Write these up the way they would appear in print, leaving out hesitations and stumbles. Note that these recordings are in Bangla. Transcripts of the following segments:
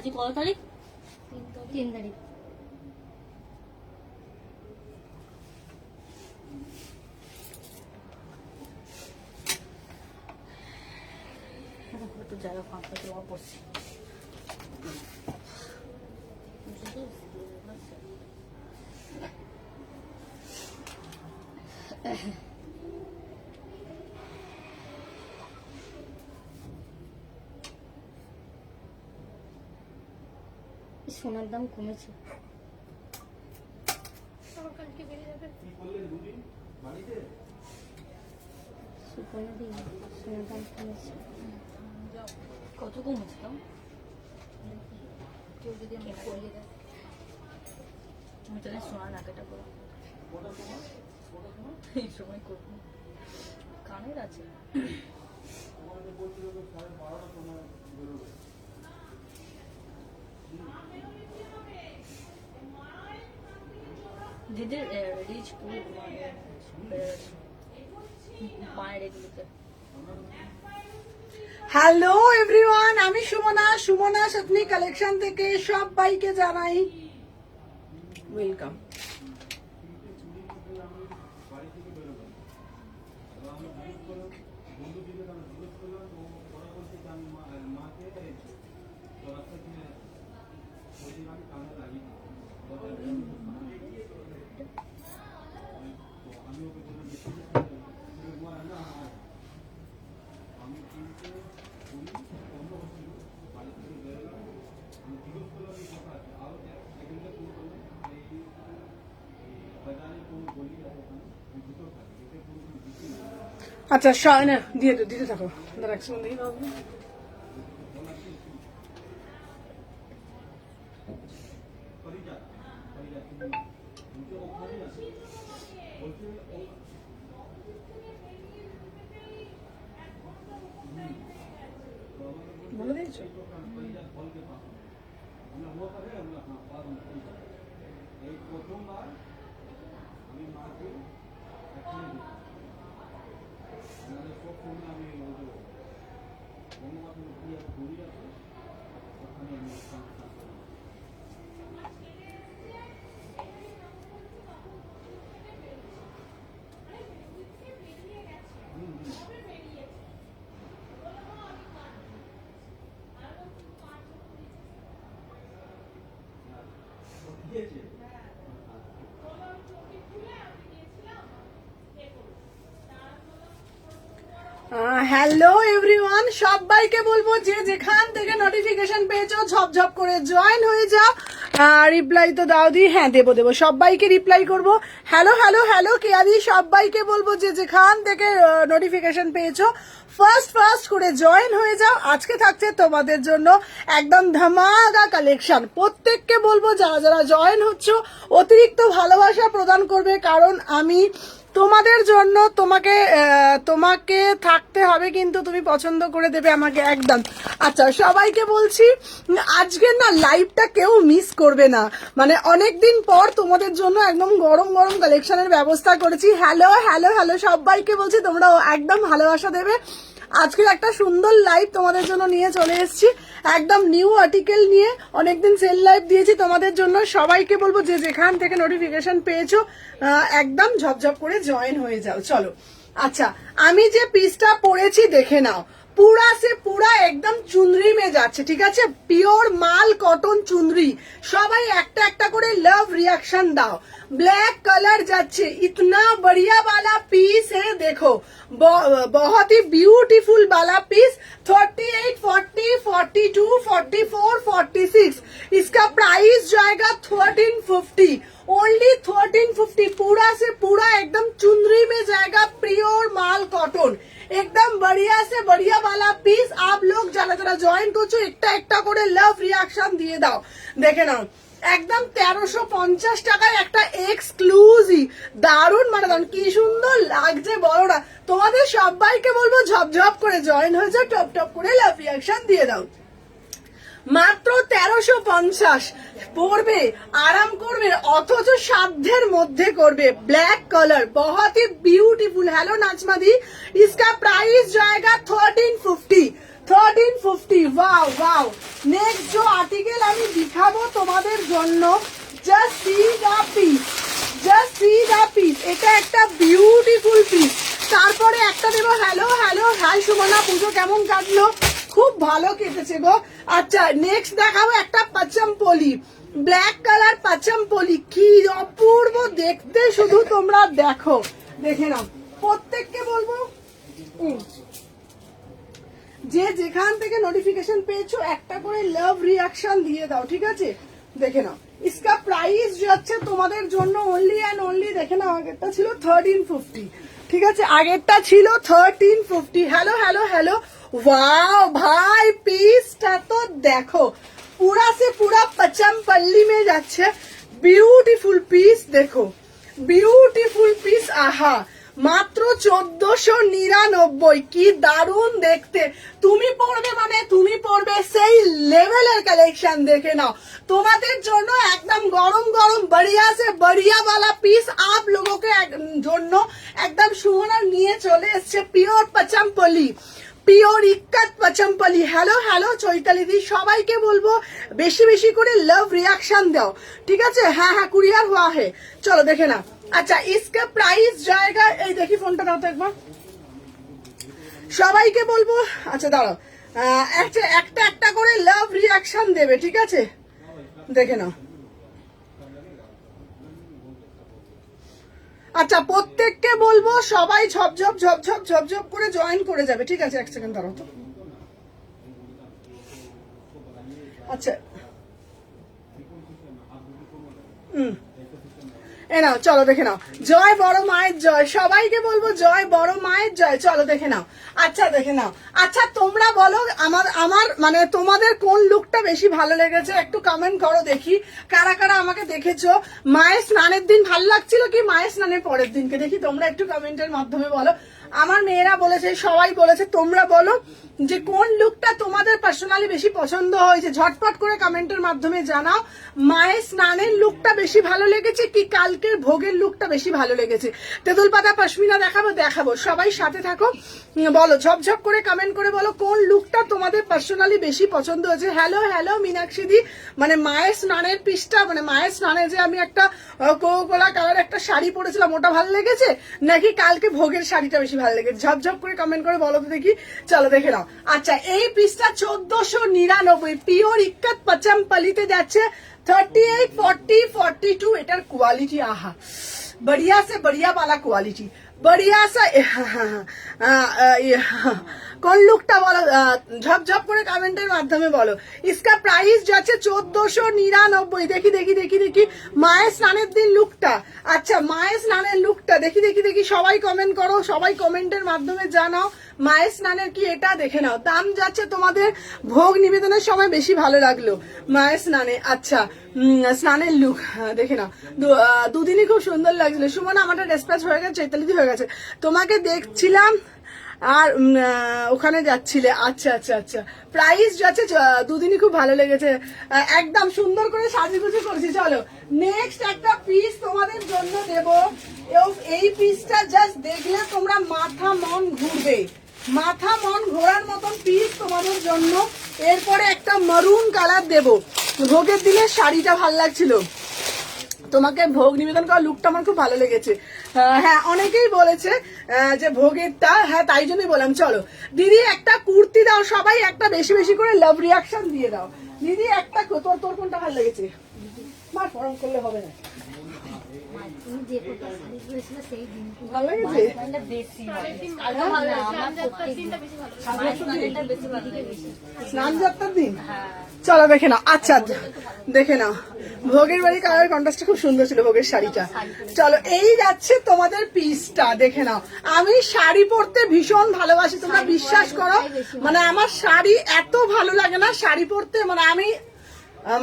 আজকে কত তারিখ? 3 তারিখ। একটু জায়গা ফাঁকা জমা পড়ছি। সোনার দাম কমেছে। সুপর্ণা দি সোনার দাম কমেছে। কত কমেছে দাম? কেউ যদি আমি করিয়ে দেয় তুমি তাহলে সোনার নাকাটা করো, এই সময় করবো। কানের আছে দিদির রিচ পুরো মায়ের এগুলোতে। হ্যালো এভরিওয়ান, আমি সুমনা সপনি কালেকশন থেকে সবাইকে জানাই ওয়েলকাম। আচ্ছা না দিয়ে দিতে থাকো, দেখি বলে দিয়েছো। হ্যালো এভরিওয়ান, সবাইকে বলবো যে যেখান থেকে নোটিফিকেশন পেয়েছো ঝপঝপ করে জয়েন হয়ে যাও। রিপ্লাই তো দাও দি, হ্যাঁ দেবো সবাইকে রিপ্লাই করবো। হ্যালো হ্যালো হ্যালো কেয়াদি, সবাইকে বলবো যে যেখান থেকে নোটিফিকেশন পেয়েছো ফার্স্ট করে জয়েন হয়ে যাও। আজকে থাকছে তোমাদের জন্য একদম ধামাকা কালেকশন। প্রত্যেককে বলবো যারা যারা জয়েন হচ্ছ অতিরিক্ত ভালোবাসা প্রদান করবে, কারণ আমি তোমাদের জন্য তোমাকে থাকতে হবে, কিন্তু তুমি পছন্দ করে দেবে আমাকে একদম। আচ্ছা সবাইকে বলছি আজকের না লাইভটা কেউ মিস করবে না, মানে অনেকদিন পর তোমাদের জন্য একদম গরম গরম কালেকশনের ব্যবস্থা করেছি। হ্যালো হ্যালো হ্যালো সবাইকে বলছি তোমরা একদম ভালোবাসা দেবে। আজকে একটা সুন্দর লাইভ তোমাদের জন্য নিয়ে চলে এসেছি, একদম নিউ আর্টিকেল নিয়ে। অনেকদিন সেল লাইভ দিয়েছি তোমাদের জন্য। সবাইকে বলবো যে যেখান থেকে নোটিফিকেশন পেয়েছো একদম ঝপঝপ করে জয়েন হয়ে যাও। চলো আচ্ছা, আমি যে পিসটা পরেছি দেখে নাও, পুরা সে পুরা একদম চুনরি মে যাচ্ছে, ঠিক আছে? পিওর মাল কটন চুনরি। সবাই একটা একটা করে লাভ রিয়াকশন দাও। ব্ল্যাক কালার যাচ্ছে, ইতনা बढ़िया वाला पीस है, देखो बहुत ही ब्यूटीफुल वाला पीस। 38, 40, 42, 44, 46 इसका प्राइस जाएगा 1350, ओनली 1350। पूरा से पूरा एकदम चुनरी में जाएगा, प्योर माल कॉटन, एकदम बढ़िया से बढ़िया वाला पीस। आप लोग যারা যারা জয়েন করছো একটা একটা করে লাভ রিয়াকশন দিয়ে দাও। দেখে নাও একদম 1350 টাকায় একটা এক্সক্লুসিভ দারুণ, মানে কি সুন্দর লাগছে বলো না। তোমাদের সবাইকে বলবো ঝপঝপ করে জয়েন হয়ে যাও, টপ টপ করে লাভ রিয়াকশন দিয়ে দাও। মাত্র 1350 পড়বে, আরাম করবে, অথচ সাধ্যের মধ্যে করবে। ব্ল্যাক কালার बहुत ही ब्यूटीफुल। हेलो नाचमादी, इसका प्राइस जाएगा 1350। 1350। Wow wow. नेक्स्ट जो आर्टिकल আমি দেখাবো তোমাদের জন্য, just see the piece, just see the piece. এটা একটা বিউটিফুল পিস। তারপরে একটা দেবো হ্যালো হ্যালো হাই সুমনা, পুজো কেমন কাটলো? খুব ভালো কেটেছে গো। আচ্ছা নেক্সট দেখাবো একটা পাচম পলি, ব্ল্যাক কালার পাচম পলি, কি অপূর্ব দেখতে, শুধু তোমরা দেখো, দেখে নাও। প্রত্যেককে বলবো যে যেখান থেকে নোটিফিকেশন পেয়েছো একটা করে লাভ রিয়াকশন দিয়ে দাও, ঠিক আছে? দেখে নাও। इसका প্রাইস যাচ্ছে তোমাদের জন্য অনলি এন্ড অনলি, দেখে নাও, আগেরটা ছিল 1350, ঠিক আছে? আগেরটা ছিল 1350। হ্যালো হ্যালো হ্যালো, वाओ भाई পিসটা তো দেখো, পুরা সে পুরা পচম পল্লি মে যাচ্ছে। বিউটিফুল পিস, দেখো বিউটিফুল পিস। আহা, মাত্র 1499, কি দারুণ দেখতে। তুমি পড়বে মানে তুমি পড়বে সেই লেভেলের কালেকশন, দেখে নাও তোমাদের জন্য একদম গরম গরম बढ़िया से बढ़िया वाला পিস आप लोगों के জন্য একদম সুমনা নিয়ে চলে এসছে pure Pochampally, pure ikat Pochampally. Hello hello Chaitali দি, সবাইকে বলবো বেশি বেশি করে লাভ রিয়াকশন দাও, ঠিক আছে? হ্যাঁ হ্যাঁ কুরিয়ার হুয়া হে, চলো দেখে না। আচ্ছা इसका প্রাইস জায়গা, এই দেখি ফোনটা দাও তো একবার, সবাইকে বলবো। আচ্ছা দাঁড়াও, একটা একটা করে লাভ রিয়াকশন দেবে, ঠিক আছে? দেখে নাও। আচ্ছা প্রত্যেককে বলবো সবাই ঝপঝপ ঝপঝপ ঝপঝপ করে জয়েন করে যাবে, ঠিক আছে? এক সেকেন্ড দাঁড়াও তো। আচ্ছা এ নাও, চলো দেখে নাও। জয় বড় মায়ের জয়, সবাইকে বলবো জয় বড় মায়ের জয়, চলো দেখে নাও। আচ্ছা দেখে নাও। আচ্ছা তোমরা বলো আমার মানে তোমাদের কোন লুকটা বেশি ভালো লেগেছে, একটু কমেন্ট করো দেখি। কারা কারা আমাকে দেখেছো, মায়ের স্নানের দিন ভালো লাগছিল কি মায়ের স্নানের পরের দিনকে, দেখি তোমরা একটু কমেন্টের মাধ্যমে বলো। আমার মেয়েরা বলেছে, সবাই বলেছে, তোমরা বলো যে কোন লুকটা তোমাদের পার্সোনালি বেশি পছন্দ হয়েছে, ঝটপট করে কমেন্টের মাধ্যমে জানাও। মায়ের স্নানের লুকটা বেশি ভালো লেগেছে কি কালকের ভোগের লুকটা বেশি ভালো লেগেছে? তেঁতুল পাতা পশমিনা দেখাবো, সবাই সাথে থাকো, বলো ঝপঝপ করে কমেন্ট করে বলো কোন লুকটা তোমাদের পার্সোনালি বেশি পছন্দ হয়েছে। হ্যালো হ্যালো মীনাক্ষী দি, মানে মায়ের স্নানের পিসটা, মানে মায়ের স্নানে যে আমি একটা কোকোলা কালার একটা শাড়ি পরেছিলাম, ওটা ভালো লেগেছে নাকি কালকে ভোগের শাড়িটা বেশি ভালো লেগেছে? ঝপঝপ করে কমেন্ট করে বলো তো দেখি, চলো দেখে নাও। আচ্ছা এই পিসটা 1499, পিওর ইক্কাত পচমপলিতে যাচ্ছে 38, 40, 42। এটার কোয়ালিটি আহা, बढ़िया से बढ़िया वाला क्वालिटी, बढ़िया सा। কোন লুকটা বলো, ঝপঝপ করে কমেন্টের মাধ্যমে বলো। इसका প্রাইস যাচ্ছে 1499। দেখি দেখি দেখি দেখি মায়ের স্নানের দিন লুকটা। আচ্ছা মায়ের স্নানের লুকটা দেখি দেখি দেখি, সবাই কমেন্ট করো, সবাই কমেন্টের মাধ্যমে জানাও মায়ের স্নানের কি এটা, দেখে নাও। দাম যাচ্ছে তোমাদের ভোগ নিবেদনের সময় বেশি ভালো লাগলো মায়ের স্নানে। আচ্ছা স্নানের লুক দেখে নাও, দুদিনই খুব সুন্দর লাগছিল। সুমনা আমারটা ডিসপ্যাচ হয়ে গেছে, চৈতালিদি হয়ে গেছে, তোমাকে দেখছিলাম আর ওখানে যাচ্ছিলে। আচ্ছা আচ্ছা আচ্ছা, প্রাইস যাচ্ছে দুদিনই খুব ভালো লেগেছে, একদম সুন্দর করে সাজিগুজি করেছি। চলো নেক্সট একটা পিস তোমাদের জন্য দেব। এই পিসটা জাস্ট দেখলে তোমরা মাথা মন ঘুরবে, মাথা মন ঘোরার মতন পিস তোমাদের জন্য। এরপরে একটা মারুন কালার দেব, ভোগের দিনের শাড়িটা ভাল লাগছিল, তোমাকে ভোগ নিবেদন করা লুকটা আমার খুব ভালো লেগেছে। হ্যাঁ অনেকেই বলেছে যে ভোগেরটা, হ্যাঁ তাই জন্যই বললাম। চলো দিদি একটা কুর্তি দাও, সবাই একটা বেশি বেশি করে লাভ রিয়াকশন দিয়ে দাও। দিদি একটা, তোর কোনটা ভালো লেগেছে? মা ফরম করলে হবে না, তুমি যে কোটা শাড়ি পরেছিলে সেই দিন ভালো লেগেছে? স্নান যাত্রার দিন, চলো দেখে নাও। আচ্ছা দেখে নাও, ভোগের বাড়ি কালার কন্ট্রাস্টটা খুব সুন্দর ছিল ভোগের শাড়িটা। চলো এই যাচ্ছে তোমাদের পিসটা, দেখে নাও। আমি শাড়ি পরতে ভীষণ ভালোবাসি, তোমরা বিশ্বাস করো, মানে আমার শাড়ি এত ভালো লাগে না শাড়ি পরতে, মানে আমি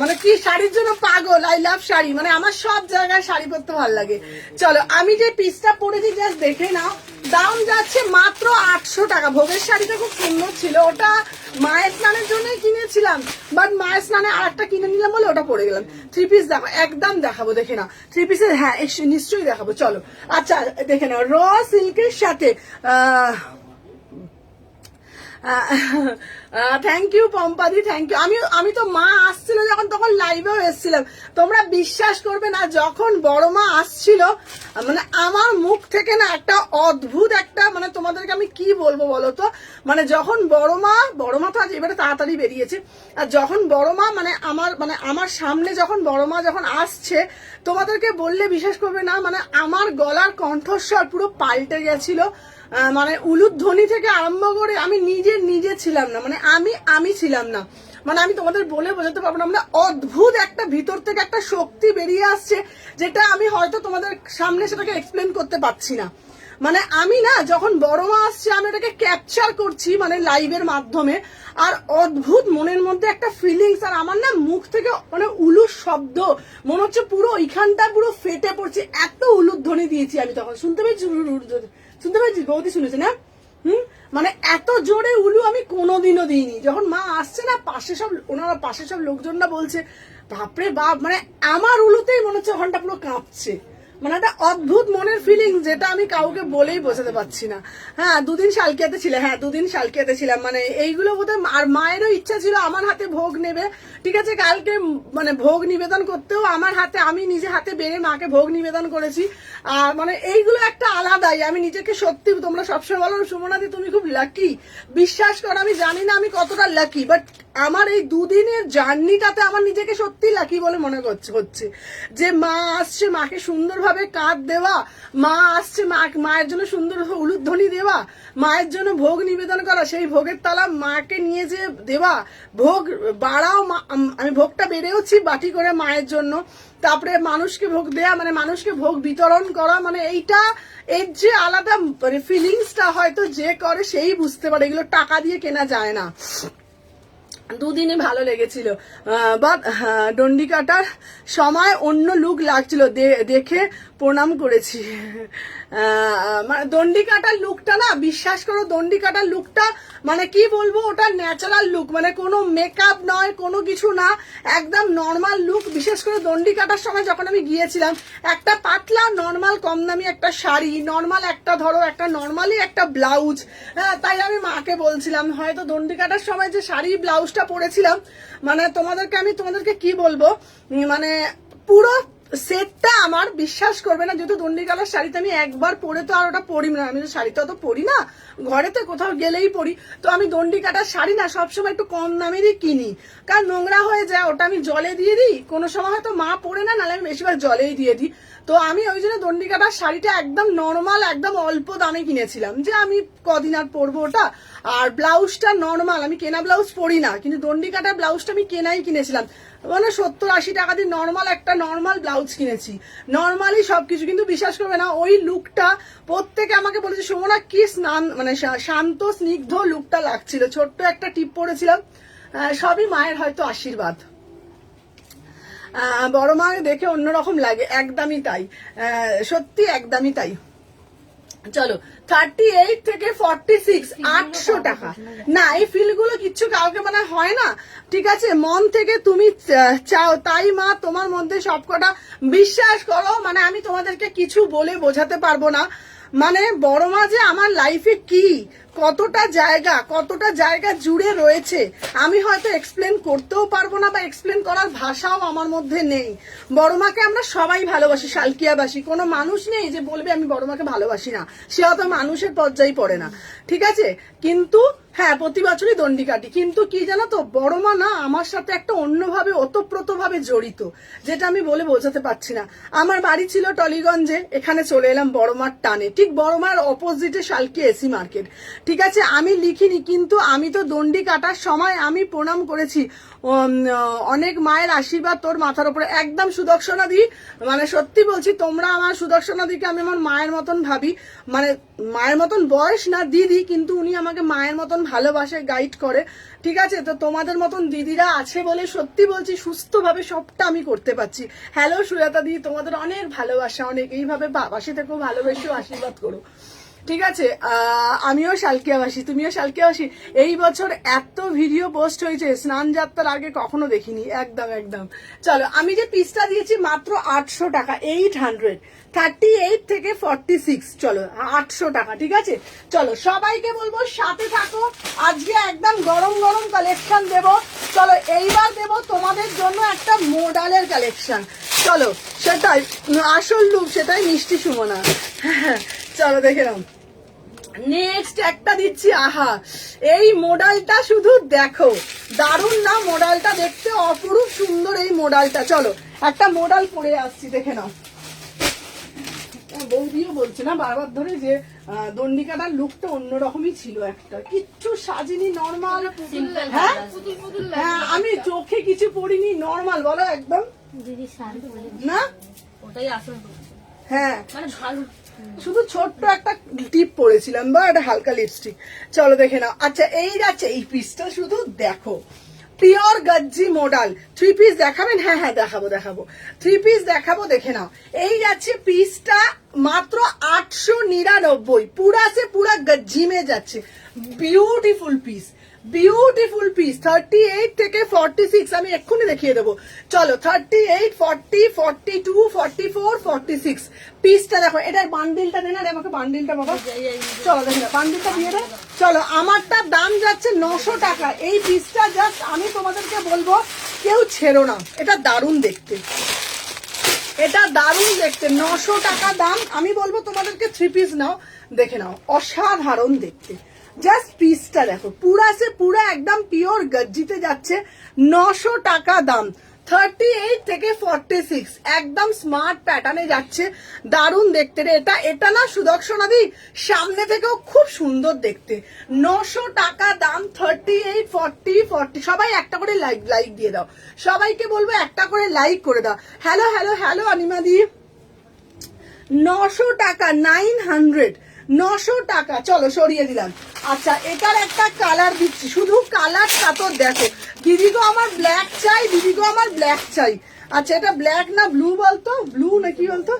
মানে কি শাড়ির জন্য পাগল, আই লাভ শাড়ি, মানে আমার সব জায়গায় শাড়ি পরতে ভালো লাগে। চলো আমি যে পিসটা পরেছি জাস্ট দেখে নাও, দাম যাচ্ছে মাত্র 800 টাকা। ভোগের শাড়িটা খুব সুন্দর ছিল, ওটা মায়ের স্নানের জন্যই কিনেছিলাম, বাট মায়ের স্নানে আর একটা কিনে নিলাম বলে ওটা পরে গেলাম। 3 পিস দেখো, একদম দেখাবো, দেখে নাও 3 পিসের, হ্যাঁ নিশ্চয়ই দেখাবো। চলো আচ্ছা দেখে নাও, র সিল্কের সাথে থ্যাংক ইউ পম্পাদি, থ্যাংক ইউ। আমি তো মা আসছিল যখন তখন লাইভেও এসেছিলাম, তোমরা বিশ্বাস করবে না, যখন বড় মা আসছিল মানে আমার মুখ থেকে না একটা অদ্ভুত একটা মানে তোমাদেরকে আমি কি বলবো বলো তো, মানে যখন বড় মা তো আজ এবারে তাড়াতাড়ি বেরিয়েছে, আর যখন বড় মা মানে আমার সামনে যখন বড় মা যখন আসছে, তোমাদেরকে বললে বিশ্বাস করবে না, মানে আমার গলার কণ্ঠস্বর পুরো পাল্টে গেছিল। মানে উলুধ্বনি থেকে আরম্ভ করে আমি নিজে ছিলাম না, মানে আমি ছিলাম না, মানে আমি তোমাদের বলে বোঝাতে পারবো না। মানে অদ্ভুত একটা ভিতর থেকে একটা শক্তি বেরিয়ে আসছে, যেটা আমি হয়তো তোমাদের সামনে সেটাকে এক্সপ্লেন করতে পারছি না। মানে আমি না যখন বড় মা আসছে আমি এটাকে ক্যাপচার করছি মানে লাইভের মাধ্যমে, আর অদ্ভুত মনের মধ্যে একটা ফিলিংস, আর আমার না মুখ থেকে মানে উলুর শব্দ মনে হচ্ছে পুরো ওইখানটা পুরো ফেটে পড়ছে, এত উলুধ্বনি দিয়েছি আমি তখন। শুনতে পেয়েছি বৌদি, শুনেছে না? মানে এত জোরে উলু আমি কোনোদিনও দিইনি। যখন মা আসছে না পাশে সব লোকজনরা বলছে বাপরে বাপ, মানে আমার উলুতেই মনে হচ্ছে ওখানটা পুরো কাঁপছে, মানে একটা অদ্ভুত মনের ফিলিং যেটা আমি কাউকে বলেই বোঝাতে পারছি না। হ্যাঁ, দুদিন শালকিয়াতে ছিলাম, মানে এইগুলো বোধহয়। আর মায়েরও ইচ্ছা ছিল আমার হাতে ভোগ নেবে, ঠিক আছে, কালকে মানে ভোগ নিবেদন করতেও আমার হাতে, আমি নিজে হাতে বেড়ে মাকে ভোগ নিবেদন করেছি। আর মানে এইগুলো একটা আলাদাই, আমি নিজেকে সত্যি, তোমরা সবসময় বলো সুমনাদি তুমি খুব লাকি, বিশ্বাস করো আমি জানি না আমি কতটা লাকি, বাট আমার এই দুদিনের জার্নিটাতে আমার নিজেকে সত্যি লাকি বলে মনে হচ্ছে যে মা আসছে, মাকে সুন্দরভাবে কাঁধ দেওয়া, মা আসছে মায়ের জন্য সুন্দর উলুধ্বনি দেওয়া, মায়ের জন্য ভোগ নিবেদন করা, সেই ভোগের তালা মাকে নিয়ে যে দেওয়া, ভোগ বাড়াও, আমি ভোগটা বেড়েওছি বাটি করে মায়ের জন্য, তারপরে মানুষকে ভোগ দেয়া, মানে মানুষকে ভোগ বিতরণ করা, মানে এইটা এর যে আলাদা মানে ফিলিংসটা হয়তো যে করে সেই বুঝতে পারে, এগুলো টাকা দিয়ে কেনা যায় না। দুদিনে ভালো লেগেছিল, বাট ডন্ডি কাটার সময় অন্য লুক লাগছিল, দেখে প্রণাম করেছি। মানে দণ্ডি কাটার লুকটা না, বিশ্বাস করো দণ্ডি কাটার লুকটা মানে কি বলবো, ওটা ন্যাচারাল লুক, মানে কোনো মেকআপ নয়, কোনো কিছু না, একদম নর্মাল লুক। বিশেষ করে দণ্ডি কাটার সময় যখন আমি গিয়েছিলাম, একটা পাতলা নর্মাল কম দামি একটা শাড়ি, নর্মাল একটা ধরো একটা নর্মালি একটা ব্লাউজ, হ্যাঁ, তাই আমি মাকে বলছিলাম হয়তো দণ্ডি কাটার সময় যে শাড়ি ব্লাউজটা পরেছিলাম, মানে তোমাদেরকে কি বলবো, মানে পুরো সেটটা আমার, বিশ্বাস করবে না, যেহেতু দণ্ডি কালার শাড়িতে আমি একবার পরে তো আর ওটা পরি না, আমি তো শাড়িটা তো পরি না, ঘরেতে কোথাও গেলেই পরি, তো আমি দণ্ডি কাটার শাড়ি না সবসময় একটু কম দামেরই কিনি, কারণ নোংরা হয়ে যায়, ওটা আমি জলে দিয়ে দিই, কোনো সময় হয়তো মা পরে না, নাহলে আমি বেশিরভাগ জলেই দিয়ে দিই। তো আমি ওই জন্য দণ্ডি কাটার শাড়িটা একদম নর্মাল, একদম অল্প দামে কিনেছিলাম, যে আমি কদিন আর পরবো ওটা। আর ব্লাউজটা নর্মাল, আমি কেনা ব্লাউজ পরি না, কিন্তু দণ্ডি কাটার ব্লাউজটা আমি কিনেছিলাম, মানে 70-80 টাকা দিয়ে নর্মাল ব্লাউজ কিনেছি, নর্মালি সবকিছু। কিন্তু বিশ্বাস করবে না, ওই লুকটা প্রত্যেকে আমাকে বলেছে সুমনা কি স্নান, মানে শান্ত স্নিগ্ধ লুকটা লাগছিল, ছোট্ট একটা টিপ পরেছিলাম, সবই মায়ের হয়তো আশীর্বাদ। বড় মা দেখে অন্যরকম লাগে, একদমই তাই, সত্যি একদমই তাই। চলো 38 থেকে 46, 800 টাকা না, এই ফিলগুলো কিচ্ছু কাউকে মানে হয় না, ঠিক আছে, মন থেকে তুমি চাও তাই মা তোমার মধ্যে সবকটা, বিশ্বাস করো, মানে আমি তোমাদেরকে কিছু বলে বোঝাতে পারবো না, মানে বড় মা যে আমার লাইফে কি কতটা জায়গা জুড়ে রয়েছে আমি হয়তো এক্সপ্লেন করতেও পারবো না, বা এক্সপ্লেন করার ভাষাও আমার মধ্যে নেই। বড় মাকে আমরা সবাই ভালোবাসি, শালকিয়াবাসী, কোনো মানুষ নেই যে বলবে আমি বড় মাকে ভালোবাসি না, সে হয়তো মানুষের পর্যায়ে পড়ে না, ঠিক আছে, কিন্তু হ্যাঁ প্রতি বছরই দণ্ডি কাটি, কিন্তু কি জানো তো, বড় মা না আমার সাথে একটা অন্যভাবে ওতপ্রোতভাবে জড়িত, যেটা আমি বলে বোঝাতে পারছি না। আমার বাড়ি ছিল টলিগঞ্জে, এখানে চলে এলাম বড় মার টানে, ঠিক বড় মার অপোজিটে শালকিয়া এসি মার্কেট, ঠিক আছে, আমি লিখিনি, কিন্তু আমি তো দণ্ডি কাটার সময় আমি প্রণাম করেছি, অনেক মায়ের আশীর্বাদ তোর মাথার উপরে, একদম সুদর্শনা দি, মানে সত্যি বলছি, তোমরা আমার সুদর্শনা দিকে আমি আমার মায়ের মতন ভাবি, মানে মায়ের মতন বয়স না দিদি, কিন্তু উনি আমাকে মায়ের মতন ভালোবাসে, গাইড করে, ঠিক আছে, তো তোমাদের মতন দিদিরা আছে বলে সত্যি বলছি সুস্থভাবে সবটা আমি করতে পারছি। হ্যালো সুজাতা দি, তোমাদের অনেক ভালোবাসা, অনেক এইভাবে পাশে থেকেও ভালোবেসেও আশীর্বাদ করো। ঠিক আছে, আমিও শালকিয়াবাসী, তুমিও শালকিয়াবাসী। এই বছর এত ভিডিও পোস্ট হয়েছে স্নান যাত্রার আগে কখনো দেখিনি, একদম একদম। চলো, আমি যে পিসটা দিয়েছি মাত্র 800 টাকা, 800, 38 থেকে 46, চলো 800 টাকা, ঠিক আছে। চলো সবাইকে বলবো সাথে থাকো, আজকে একদম গরম গরম কালেকশন দেব। চলো এইবার দেব তোমাদের জন্য একটা মোডালের কালেকশন। চলো সেটাই আসল লুক, সেটাই মিষ্টি সুমনা। চলো দেখে নাও, নেক্সট একটা দিচ্ছি। আহা, এই মডেলটা শুধু দেখো, দারুণ না মডেলটা? দেখতে অপরূপ সুন্দর এই মডেলটা। চলো একটা মডেল পরে আসছি, দেখে নাও। বৌদিও বলছে না বারবার ধরে যে দণ্ডিকাটার লুকটা অন্যরকমই ছিল, একটা কিচ্ছু সাজিনি, নর্মাল। হ্যাঁ হ্যাঁ, আমি চোখে কিছু পড়িনি, নর্মাল বলো একদম দিদি শাড়ি পরে না। ওটাই আসল look। হ্যাঁ, মানে ভালো। শুধু ছোট্ট একটা টিপ পরেছিলাম বা একটা হালকা লিপস্টিক। চলো দেখে নাও। আচ্ছা এই যাচ্ছে, এই পিসটা শুধু দেখো, পিওর গজ্জি মডেল। 3 পিস দেখাবেন? হ্যাঁ হ্যাঁ দেখাবো দেখাবো, 3 পিস দেখাবো, দেখে নাও। এই যাচ্ছে পিসটা মাত্র 899, পুরা সে পুরা গজ্জি মে যাচ্ছে। Beautiful piece, beautiful piece. 38 থেকে 46 আমি এক্ষুনি দেখিয়ে দেবো। চলো 38, 40, 42, 44, 46 পিসটা দেখো। এটার বান্ডিলটা দেন, আর আমাকে বান্ডিলটা বাবা। চলো দেখে না, বান্ডিলটা দিয়ে দে। চলো, আমারটার দাম যাচ্ছে 900 টাকা। এই পিসটা জাস্ট আমি তোমাদেরকে বলবো কেউ ছেড়ো না, এটা দারুণ দেখতে, এটা দারুণ দেখতে। 900 টাকা দাম। আমি বলবো তোমাদেরকে 3 পিস নাও, দেখে নাও, অসাধারণ দেখতে। জাস্ট পিসটা দেখো, পুরা সে পুরা একদম পিওর গজ্জিতে যাচ্ছে। 900 টাকা দাম। 38 থেকে 46 একদম স্মার্ট প্যাটার্নে যাচ্ছে, দারুণ দেখতে রে। এটা না সুদর্শনাদি, সামনে থেকেও খুব সুন্দর দেখতে। 900 টাকা দাম। 38, 40, 40। সবাই একটা করে লাইক দিয়ে দাও, সবাইকে বলবো একটা করে লাইক করে দাও। Hello hello hello অনিমাদি। 900 টাকা, 900, 900 টাকা। চলো সরিয়ে দিলাম। আচ্ছা এটার একটা কালার দিচ্ছি, শুধু কালারটা তো দেখো। দিদি গো আমার ব্ল্যাক চাই, দিদি গো আমার ব্ল্যাক চাই। আচ্ছা এটা ব্ল্যাক না ব্লু বলতো, ব্লু নাকি বলতো?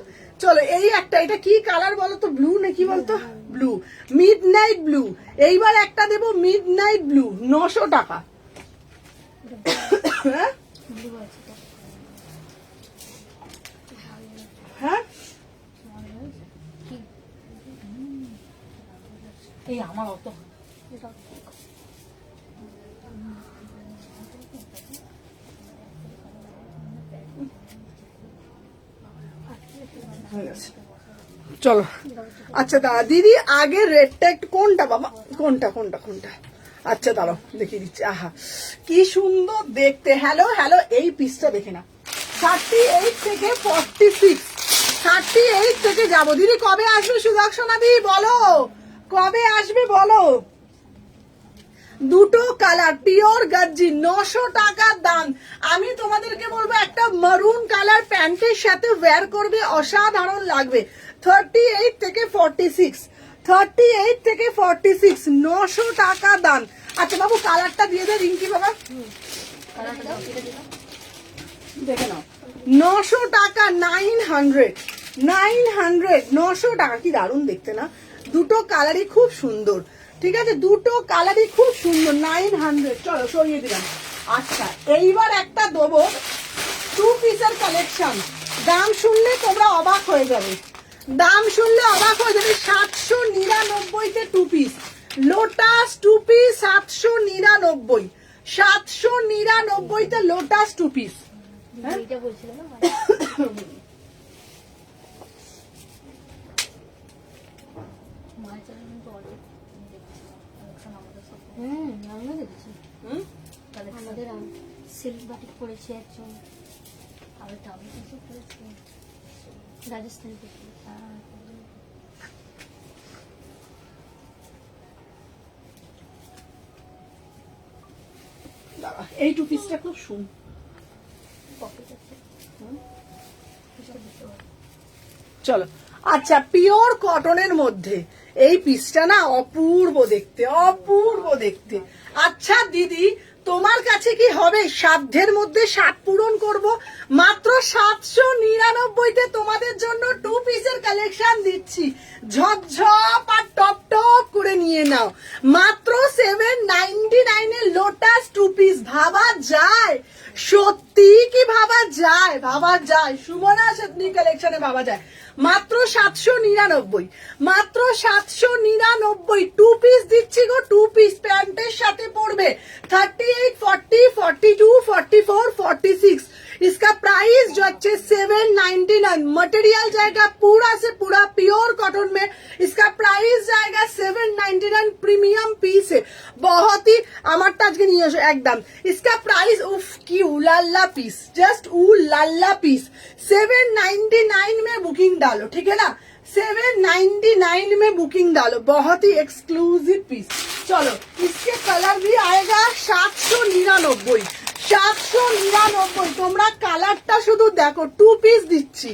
চলো এই একটা, এটা কি কালার বলো তো? ব্লু নাকি বলতো? Blue, mid night blue. এইবার একটা দেবো মিড নাইট ব্লু, 900 টাকা। হ্যাঁ ব্লু আছে তো। হ্যাঁ, এই আমার অত এটা চলো। আচ্ছা দাঁড়া দিদি, আগে রেডটা একটু, কোনটা বাবা, কোনটা কোনটা কোনটা? আচ্ছা দাঁড়াও দেখিয়ে দিচ্ছি। আহা কি সুন্দর দেখতে। হ্যালো হ্যালো, এই পিসটা দেখে না। 38 থেকে 46, 38 থেকে যাবো। দিদি কবে আসবে সুদর্শনা দি, বলো কবে আসবে বলো। দুটো কালার, পিওর গজ্জি, 900 টাকা দাম। আমি তোমাদেরকে বলবো একটা মারুন কালার প্যান্টের সাথে ওয়্যার করবে, অসাধারণ লাগবে। 38 থেকে 46, 38 থেকে 46, 900 টাকা দাম। আচ্ছা বাবু কালারটা দিয়ে দে রিঙ্কি বাবা, দেখে নাও। 900 টাকা, 900, 900, 900 টাকা। কি দারুণ দেখতে না, দুটো কালারই খুব সুন্দর। ঠিক আছে, দুটো কালারই খুব সুন্দর, 900। চলো সরিয়ে দিলাম। আচ্ছা এইবার একটা দেবো 2 পিসের কালেকশন। দাম শুনলে তোমরা অবাক হয়ে যাবে, দাম শুনলে অবাক হয়ে যাবে। 799-তে 2 পিস লোটাস 2 পিস, 799, 799-তে লোটাস 2 পিস। এইটা বলছিল না মায়ের চ্যানেল কিন্তু অনেক দেখছি কালেকশন আমাদের সব। আমিও দেখছি। হুম, আমাদের সিল্ক বাটিক পরেছে একজন, আমি টামি কিছু করেছি। রাজস্থান থেকে। দাঁড়া, এই 2 পিসটা খুব সুন্দর। পকেট আছে। চলো আচ্ছা, পিওর কটনের মধ্যে এই পিসটা না অপূর্ব দেখতে, অপূর্ব দেখতে। আচ্ছা দিদি তোমার কাছে কি হবে সাধ্যের মধ্যে সাত পূরণ করব? মাত্র 799-তে তোমাদের জন্য 2 পিসের কালেকশন দিচ্ছি। ঝপঝপ আর টপ টপ করে নিয়ে নাও। মাত্র 799 এ লোটাস 2 পিস। ভাবা যায়? সত্যি কি ভাবা যায়? ভাবা যায়। সুমনা সেতনি কালেকশনে ভাবা যায়। মাত্র 799, মাত্র 799 2 পিস দিচ্ছি গো। 2 পিস প্যান্টের সাথে পড়বে। 38, 40, 42, 44, 46। इसका प्राइस जो अच्छे 799। मटेरियल जाएगा पूरा से पूरा प्योर कॉटन में। इसका प्राइस जाएगा 799। प्रीमियम पीस है, बहुत ही अमरता आज के नहीं है एकदम। इसका प्राइस उफ की उलाला पीस, जस्ट उलाला पीस। 799 में बुकिंग डालो, ठीक है ना? 799 में बुकिंग डालो। बहुत ही एक्सक्लूसिव पीस। चलो इसके कलर भी आएगा 799। 799 তোমরা কালারটা শুধু দেখো। 2 পিস দিচ্ছি,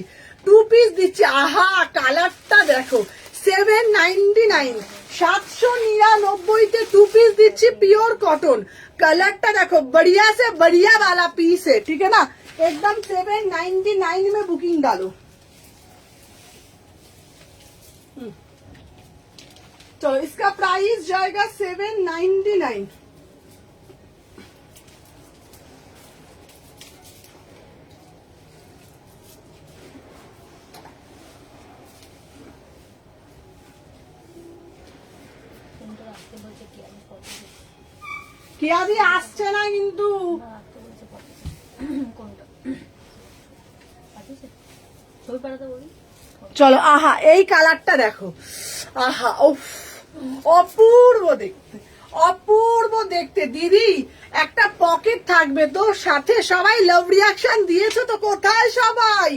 2 পিস দিচ্ছি। আহা কালারটা দেখো। 799, 799 2 পিস দিচ্ছি পিওর কটন। कलरটা देखो, बढ़िया से बढ़िया वाला पीस है, ठीक है ना? एकदम 799 में बुकिंग डालो। चलो इसका प्राइस जाएगा 799। কোনটা রাখতে বলছে কি আমি কত দিচ্ছি কেয়াদি আসছে না কিন্তু। না রাখতে বলছে কত কোনটা পাঠিয়েছে ছবি পাঠাতে বলি। চলো আহা এই কালারটা দেখো। আহা উফ, অপূর্ব দেখতে, অপূর্ব দেখতে। দিদি একটা পকেট থাকবে তো সাথে। সবাই লাভ রিয়াকশন দিয়েছো তো? কোথায় সবাই,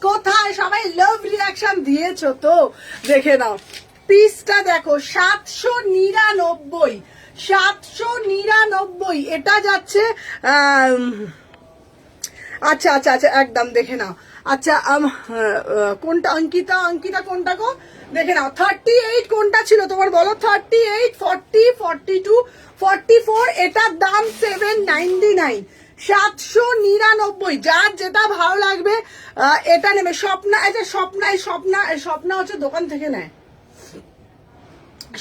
কোথায় সবাই লাভ রিয়াকশন দিয়েছো তো? দেখে নাও পিসটা দেখো। 799, 799 এটা যাচ্ছে। আচ্ছা আচ্ছা আচ্ছা একদম দেখে নাও। আচ্ছা কোনটা অঙ্কিতা, অঙ্কিতা কোনটা গো? দেখে নাও 38 কোনটা ছিল তোমার বলো? 38, 40, 42, 44। এটার দাম 799। 799। যার যেটা ভালো লাগবে এটা নেবে। স্বপ্না, এই যে স্বপ্না, এই স্বপ্না, স্বপ্না হচ্ছে দোকান থেকে নেয়।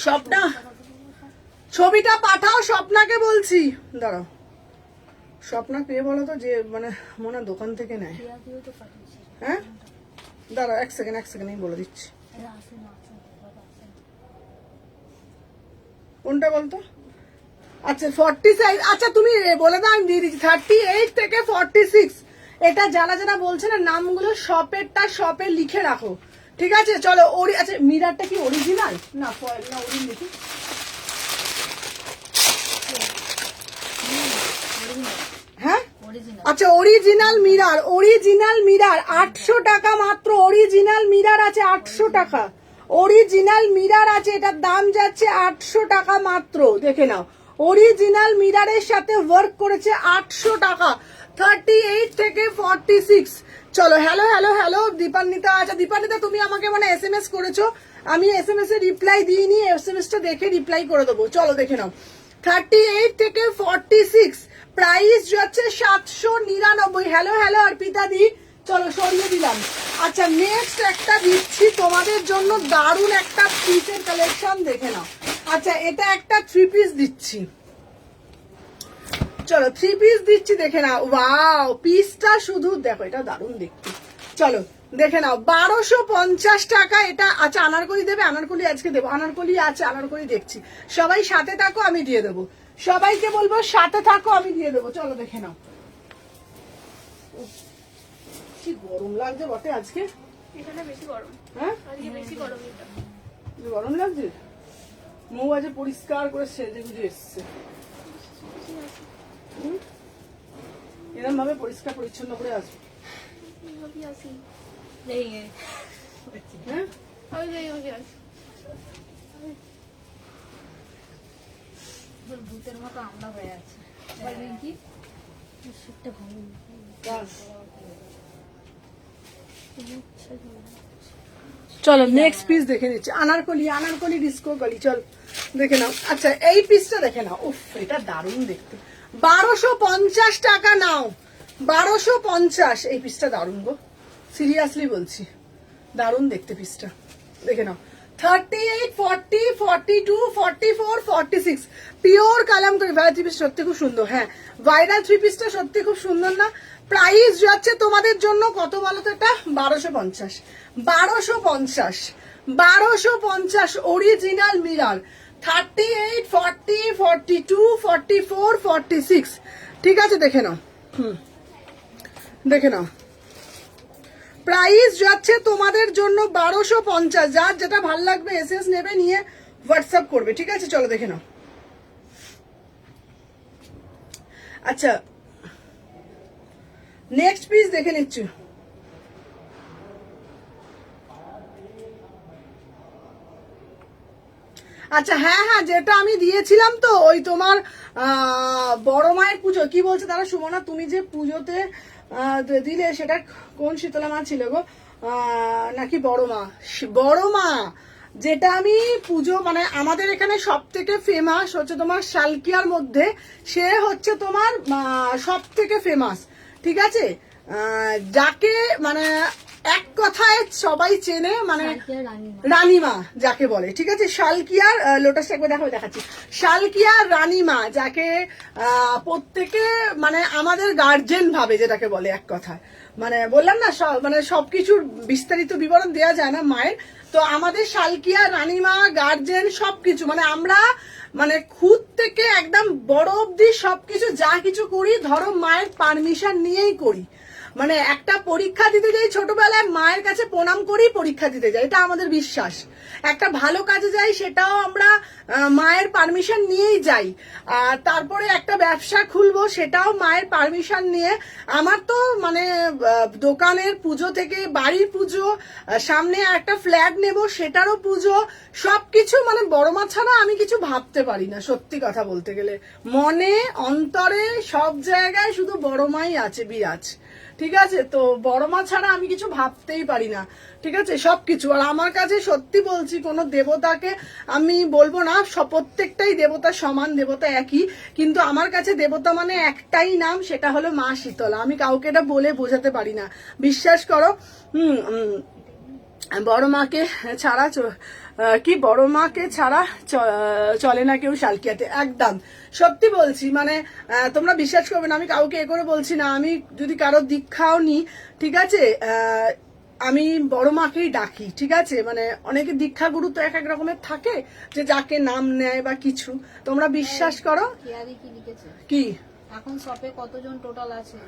স্বপ্না ছবিটা পাঠাও, স্বপ্নাকে বলছি। দাঁড়াও স্বপ্না পেয়ে বলো তো, যে মানে মনে হয় দোকান থেকে নেয়। কেয়া দিয়েও তো পাঠিয়েছে। হ্যাঁ দাঁড়াও এক সেকেন্ড, এক সেকেন্ড আমি বলে দিচ্ছি। এটা আসে না, আসে না, বাবা আসে না। কোনটা বলতো? আচ্ছা 40 সাইজ। আচ্ছা তুমি বলে দাও, আমি দিয়ে দিচ্ছি। 38 থেকে 46। এটা যারা যারা বলছে না নামগুলো শপেরটা শপে লিখে রাখো, ঠিক আছে? চলো ওরি। আচ্ছা মিরারটা কি অরিজিনাল না ফয়েল না ওরি লিখি? হ্যাঁ অরিজিনাল। আচ্ছা অরিজিনাল মিরার, অরিজিনাল মিরার 800 টাকা মাত্র। অরিজিনাল মিরার আছে 800 টাকা। অরিজিনাল মিরার আছে, এটার দাম যাচ্ছে 800 টাকা মাত্র। দেখে নাও অরিজিনাল মিরারের সাথে ওয়ার্ক করেছে 800 টাকা। 38 থেকে 46। চলো হ্যালো হ্যালো হ্যালো দীপান্বিতা। আচ্ছা দীপান্বিতা তুমি আমাকে মানে SMS করেছো, আমি SMS এ রিপ্লাই দিইনি। SMS টা দেখে রিপ্লাই করে দেবো। চলো দেখে নাও 38 থেকে 46। প্রাইস যাচ্ছে 799। হ্যালো হ্যালো অর্পিতা দি। চলো সরিয়ে দিলাম। আচ্ছা নেক্সট একটা দিচ্ছি তোমাদের জন্য, দারুণ একটা পিসের কালেকশন দেখে নাও। আচ্ছা এটা একটা 3 পিস দিচ্ছি। চলো 3 পিস দিচ্ছি, দেখে নাও। ওয়াও পিসটা শুধু দেখো, এটা দারুণ দেখতে। চলো দেখে নাও 1250 টাকা এটা। আচ্ছা আনারকলি দেবে? আনারকলি আজকে দেবো। আনারকলি আছে, আনারকলি দেখছি। সবাই সাথে থাকো, আমি দিয়ে দেবো। সবাইকে বলবো সাথে থাকো, আমি দিয়ে দেবো। চলো দেখে নাও। কি গরম লাগছে বটে আজকে। এখানে বেশি গরম, হ্যাঁ আজকে বেশি গরম। এটা গরম লাগছে। মৌ আজ পরিষ্কার করে সেজে গুজে এসছে। এরকম ভাবে পরিষ্কার পরিচ্ছন্ন করে আসবে। আমি আসি, এই হ্যাঁ আমি যাই, আমি আসি। ভূতের মতো আমরা হয়ে আছে। বলবেন কি সেটা ভালো না। ব্যাস। চলো নেক্সট পিস দেখে নিচ্ছি। আনারকলি, আনারকলি ডিস্কো কলি। চল দেখে নাও। আচ্ছা এই পিসটা দেখে নাও। উফ এটা দারুণ দেখতে। 1250 টাকা নাও, 1250। এই পিসটা দারুণ গো, সিরিয়াসলি বলছি, দারুণ দেখতে পিসটা, দেখে নাও। 38, 40, 42, 44, 46 pure Kalamkari viral three piece, সত্যি খুব সুন্দর। হ্যাঁ, ভাইরাল থ্রি পিসটা সত্যি খুব সুন্দর না? প্রাইস যাচ্ছে তোমাদের জন্য কত বলো তো? এটা 1250, 1250, 1250 অরিজিনাল মিরার। 38, 40, 42, 44, 46, ঠিক আছে, দেখে নাও। দেখে নাও, প্রাইস যাচ্ছে তোমাদের জন্য 1250। যার যেটা ভাল লাগবে এসএস নেবে, নিয়ে হোয়াটসঅ্যাপ করবে, ঠিক আছে? চলো দেখে নাও। আচ্ছা, নেক্সট পিস দেখে নিচ্ছি। আচ্ছা, হ্যাঁ হ্যাঁ, যেটা আমি দিয়েছিলাম তো, ওই তোমার বড় মায়ের পুজো, কি বলছে তারা, সুমনা তুমি যে পুজোতে দিলে, সেটা কোন শীতলা মা ছিল গো, নাকি বড় মা? বড় মা, যেটা আমি পুজো, মানে আমাদের এখানে সব থেকে ফেমাস হচ্ছে তোমার শালকিয়ার মধ্যে, সে হচ্ছে তোমার সব থেকে ফেমাস, ঠিক আছে? যাকে মানে এক কথায় সবাই চেনে, মানে রানীমা যাকে বলে, ঠিক আছে? শালকিয়ার লোটাস একবার দেখাচ্ছি, শালকিয়ার রানীমা, যাকে প্রত্যেকে মানে আমাদের গার্জেন ভাবে, যেটাকে বলে এক কথায়। মানে বললাম না, মানে সবকিছুর বিস্তারিত বিবরণ দেওয়া যায় না মায়ের, তো আমাদের শালকিয়া রানীমা গার্জেন সবকিছু, মানে আমরা মানে খুদ থেকে একদম বড় অব্দি সবকিছু যা কিছু করি, ধরো মায়ের পারমিশন নিয়েই করি। মানে একটা পরীক্ষা দিতে যাই ছোটবেলায়, মায়ের কাছে প্রণাম করি পরীক্ষা দিতে যাই, এটা আমাদের বিশ্বাস। একটা ভালো কাজে যাই, সেটাও আমরা মায়ের পারমিশন নিয়েই যাই। আর তারপরে একটা ব্যবসা খুলবো, সেটাও মায়ের পারমিশন নিয়ে। আমার তো মানে দোকানের পুজো থেকে বাড়ির পুজো, সামনে একটা ফ্ল্যাট নেব, সেটারও পুজো, সবকিছু মানে বড় মা ছাড়া আমি কিছু ভাবতে পারি না, সত্যি কথা বলতে গেলে। মনে অন্তরে সব জায়গায় শুধু বড় মাই আছে, বিরাজ, ঠিক আছে? তো বড় মা ছাড়া আমি কিছু ভাবতেই পারি না, ঠিক আছে? সবকিছু। আর আমার কাছে সত্যি বলছি, কোনো দেবতাকে আমি বলবো না, প্রত্যেকটাই দেবতা সমান, দেবতা একই, কিন্তু আমার কাছে দেবতা মানে একটাই নাম, সেটা হলো মা শীতলা। আমি কাউকে এটা বলে বোঝাতে পারি না, বিশ্বাস করো। বড় মাকে ছাড়া কি বড় মাকে ছাড়া চলে না কেউ শালকিয়াতে, একদম সত্যি বলছি। মানে তোমরা বিশ্বাস করবে না, আমি কাউকে এ করে বলছি না। আমি যদি কারো দীক্ষাও নিই, ঠিক আছে, আমি বড় মাকেই ডাকি, ঠিক আছে? মানে অনেকে দীক্ষা গুরু তো এক এক রকমের থাকে, যে যাকে নাম নেয় বা কিছু। তোমরা বিশ্বাস করো। কি এখন শপে কতজন টোটাল আছে?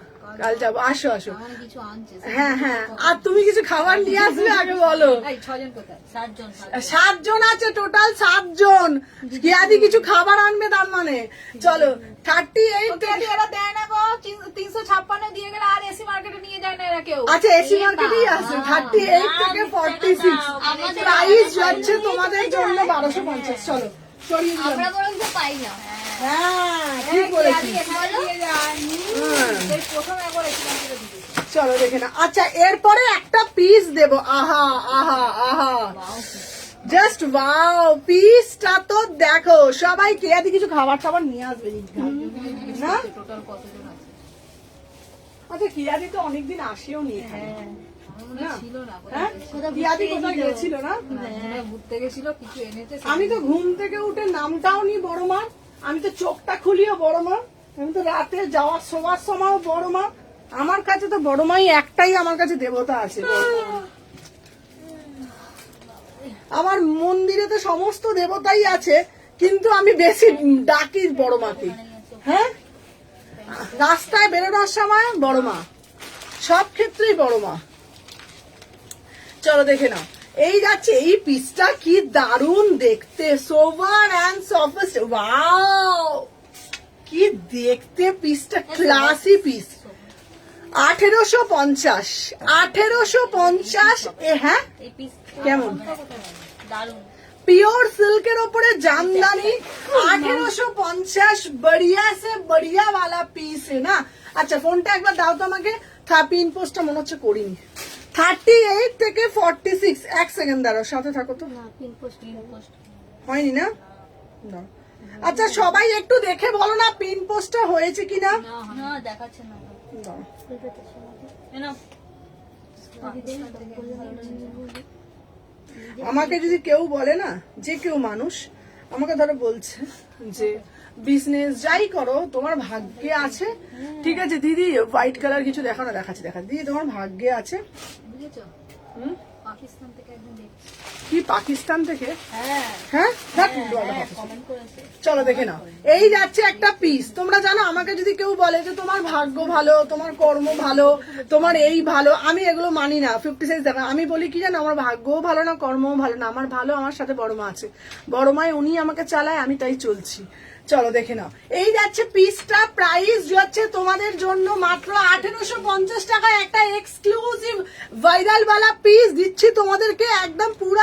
কাল যাবো, আসো আসো। কিছু আনছে। হ্যাঁ হ্যাঁ, আর তুমি কিছু খাবার নিয়ে আসবে আগে বলো। 6 জন কোথায়? 7 জন। 7 জন আছে টোটাল, 7 জন। কিয়াদি কিছু খাবার আনবে তার মানে। চলো 38 থেকে এরা দেয় না গো, 356 দিয়ে গেলে আর এসি মার্কেটে নিয়ে যায় না এরা কেউ। আচ্ছা, এসি মার্কেটেই আছে। 38 থেকে 46 প্রাইস যাচ্ছে তোমাদের জন্য 1250। চলো সরিয়ে দিলাম। আমরা বরং তো পাই না। হ্যাঁ, ঠিক বলেছি। প্রথম একবার এসি মার্কেটে দিয়েছি। চলো দেখে না। আচ্ছা, এরপরে একটা পিস দেবো। আহা আহা আহা, জাস্ট ওয়াও, পিসটা তো দেখো। সবাই কেয়াদি কিছু খাবার টাবার নিয়ে আসবে না? টোটাল কতজন আছে? আচ্ছা, কিয়াদি তো অনেকদিন আসেও নি এখানে। আমি তো ঘুম থেকে উঠে নামটাও নি বড় মা, আমি তো চোখটা খুলিও বড় মা, আমি তো রাতে যাওয়ার শোয়ার সময়ও বড় মা। আমার কাছে তো বড় মাই একটাই, আমার কাছে দেবতা আছে। আমার মন্দিরে তো সমস্ত দেবতাই আছে, কিন্তু আমি বেশি ডাকি বড় মাকে। হ্যাঁ, রাস্তায় বেরোনোর সময় বড় মা, সব ক্ষেত্রেই বড় মা। চলো দেখে নাও। এই যাচ্ছে, এই পিসটা কি দারুণ দেখতে, সোভার অ্যান্ড সফেস্ট। ওয়াও, কি দেখতে পিসটা, ক্লাসি পিস। 1850, 1850। হ্যাঁ, কেমন পিওর সিল্কের ওপরে জামদানি, 1850। বড়িয়া সে বড়িয়া वाला পিস না। আচ্ছা, ফোনটা একবার দাও তো আমাকে। পিন পোস্টটা মনে হচ্ছে করিনি। 38 থেকে 46। এক সেকেন্ড দাঁড়াও, সাথে থাকো তো। পিন পোস্ট হয়নি না? আচ্ছা সবাই একটু দেখে বলো না পিন পোস্টটা হয়েছে কিনা। না দেখাচ্ছে না। এ নাও। আমাকে যদি কেউ বলে না, যে কেউ মানুষ আমাকে ধরো বলছে যে বিজনেস যাই করো তোমার ভাগ্যে আছে, ঠিক আছে দিদি হোয়াইট কালার কিছু দেখো না, দেখাচ্ছি দিদি তোমার ভাগ্যে আছে। বুঝেছো? হুম? পাকিস্তান থেকে একদম দেখছি। কি পাকিস্তান থেকে? হ্যাঁ হ্যাঁ দেখ, কমেন্ট করেছে। চলো দেখে নাও। এই যাচ্ছে একটা পিস। তোমরা জানো আমাকে যদি কেউ বলে যে তোমার ভাগ্য ভালো, তোমার কর্ম ভালো, তোমার এই ভালো, আমি এগুলো মানি না। 50 সাইজ দেখা, আমি বলি কি জানো, আমার ভাগ্যও ভালো না, কর্মও ভালো না, আমার ভালো আমার সাথে বড় মা আছে, বড় মায় উনি আমাকে চালায়, আমি তাই চলছি। চলো দেখে নাও। এই যাচ্ছে পিসটা, প্রাইস যাচ্ছে তোমাদের জন্য মাত্র 1850 টাকায় একটা এক্সক্লুসিভ ভাইরাল वाला পিস দিচ্ছি তোমাদেরকে, একদম পুরো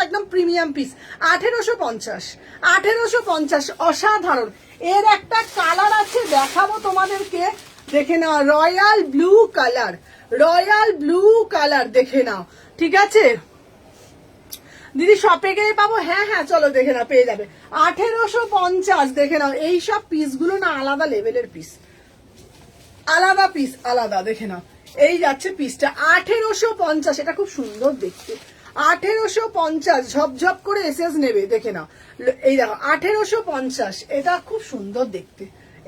একদম প্রিমিয়াম পিস। 1850 অসাধারণ। এর একটা কালার আছে দেখাবো তোমাদেরকে, দেখে নাও, রয়্যাল ব্লু কালার দেখে নাও, ঠিক আছে দিদি শপে গিয়ে পাবো? হ্যাঁ হ্যাঁ চলো দেখে নাও, পেয়ে যাবে। 1850 দেখে নাও। এইসব পিসগুলো না আলাদা লেভেলের পিস, আলাদা দেখে নাও। এই যাচ্ছে পিসটা 1850, এটা খুব সুন্দর দেখতে। 1850 ঝপঝপ করে এসএস নেবে, দেখে নাও। এই দেখো 1850, এটা খুব সুন্দর দেখতে।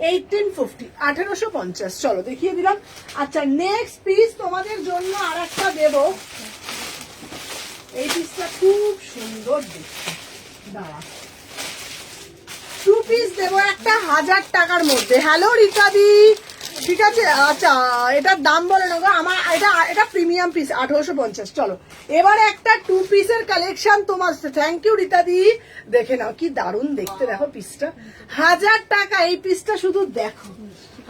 1850 1850, চলো দেখিয়ে দিলাম। আচ্ছা নেক্সট পিস তোমাদের জন্য আর একটা দেবো। এই পিসটা খুব সুন্দর দেখতে, দাঁড়া 2 পিস দেবো একটা 1000 টাকার মধ্যে। হ্যালো রিকাদি, ঠিক আছে। আচ্ছা এটার দাম বলে না গো আমার, এটা প্রিমিয়াম পিস 1850। চলো এবারে একটা 2 পিসের কালেকশন তোমার। থ্যাংক ইউ রিতাদি, দেখে নাও কি দারুণ দেখতে, দেখো পিসটা 1000 টাকা। এই পিসটা শুধু দেখো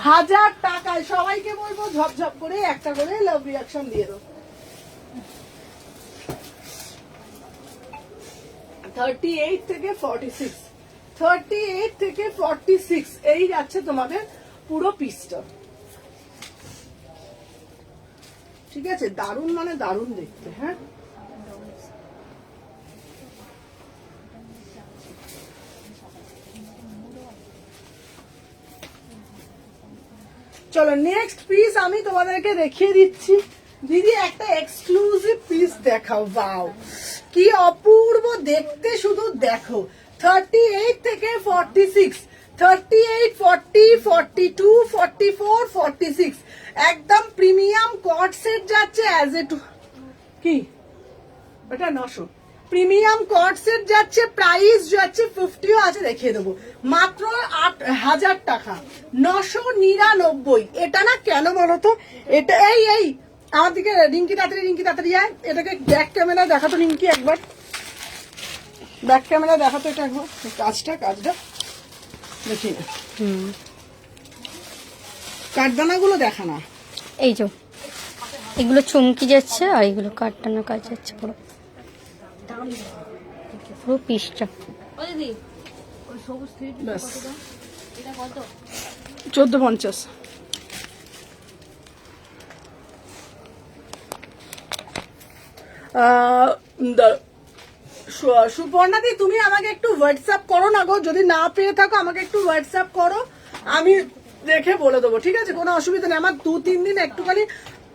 1000 টাকায়। সবাইকে বলবো ঝপঝপ করে একটা করে লাভ রিঅ্যাকশন দিয়ে দাও। 38 থেকে 46, 38 থেকে 46 এই যাচ্ছে তোমাদের পুরো পিসটা, ঠিক আছে। দারুণ মানে দারুণ দেখতে। হ্যাঁ চলো নেক্সট পিস আমি তোমাদেরকে দেখিয়ে দিচ্ছি। দিদি একটা এক্সক্লুসিভ পিস দেখাও। ওয়াও কি অপূর্ব দেখতে, শুধু দেখো। 38 থেকে 46, 38, 40, 42, 44, 46 একদম প্রিমিয়াম কট সেট যাচ্ছে। অ্যাজ এ টু কি এটা 900 প্রিমিয়াম কট সেট যাচ্ছে। প্রাইস যাচ্ছে 50ও আছে, দেখিয়ে দেবো, মাত্র 8000 টাকা, 999। এটা না কেন বলতো, এটা এই আমার দিকে রিঙ্কি তাড়াতাড়ি আয়, এটাকে ব্যাক ক্যামেরা দেখাতো রিঙ্কি একবার, ব্যাক ক্যামেরা দেখাতো এটা একবার, কাজটা দেখি না, কাঠদানাগুলো দেখা না। এই যে এগুলো চমকি যাচ্ছে আর এগুলো কাটটানা কাজ যাচ্ছে পুরো পিসটা। ও দিদি ওই সবুজ থ্রি পিস ব্যাস। কত দাম? এটা কত? 1450। সুপর্ণাদি তুমি আমাকে একটু হোয়াটসঅ্যাপ করো না গো, যদি না পেয়ে থাকো আমাকে একটু হোয়াটসঅ্যাপ করো, আমি দেখে বলে দেবো, ঠিক আছে, কোনো অসুবিধা নেই। আমার 2-3 দিন একটুখানি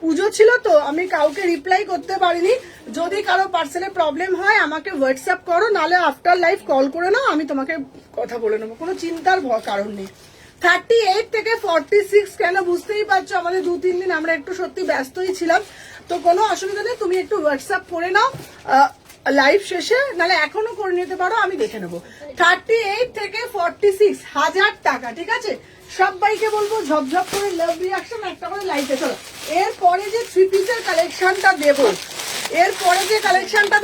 পুজো ছিল তো আমি কাউকে রিপ্লাই করতে পারিনি। যদি কারো পার্সেলে প্রবলেম হয় আমাকে হোয়াটসঅ্যাপ করো, নাহলে আফটার লাইভ কল করে নাও, আমি তোমাকে কথা বলে নেবো, কোনো চিন্তার কারণ নেই। 38 থেকে 46 কেন বুঝতেই পারছো, আমাদের 2-3 দিন আমরা একটু সত্যি ব্যস্তই ছিলাম, তো কোনো অসুবিধা নেই। তুমি একটু হোয়াটসঅ্যাপ করে নাও লাইভ শেষে, নাহলে এখনো করে নিতে পারো, আমি দেখে নেবো। 38 থেকে 46 1000 টাকা, ঠিক আছে। সবাইকে বলবো ঝপঝপ করে লাভ রিঅ্যাকশন একটা করে লাইভে। চলো এরপরে যে 3 পিসের কালেকশনটা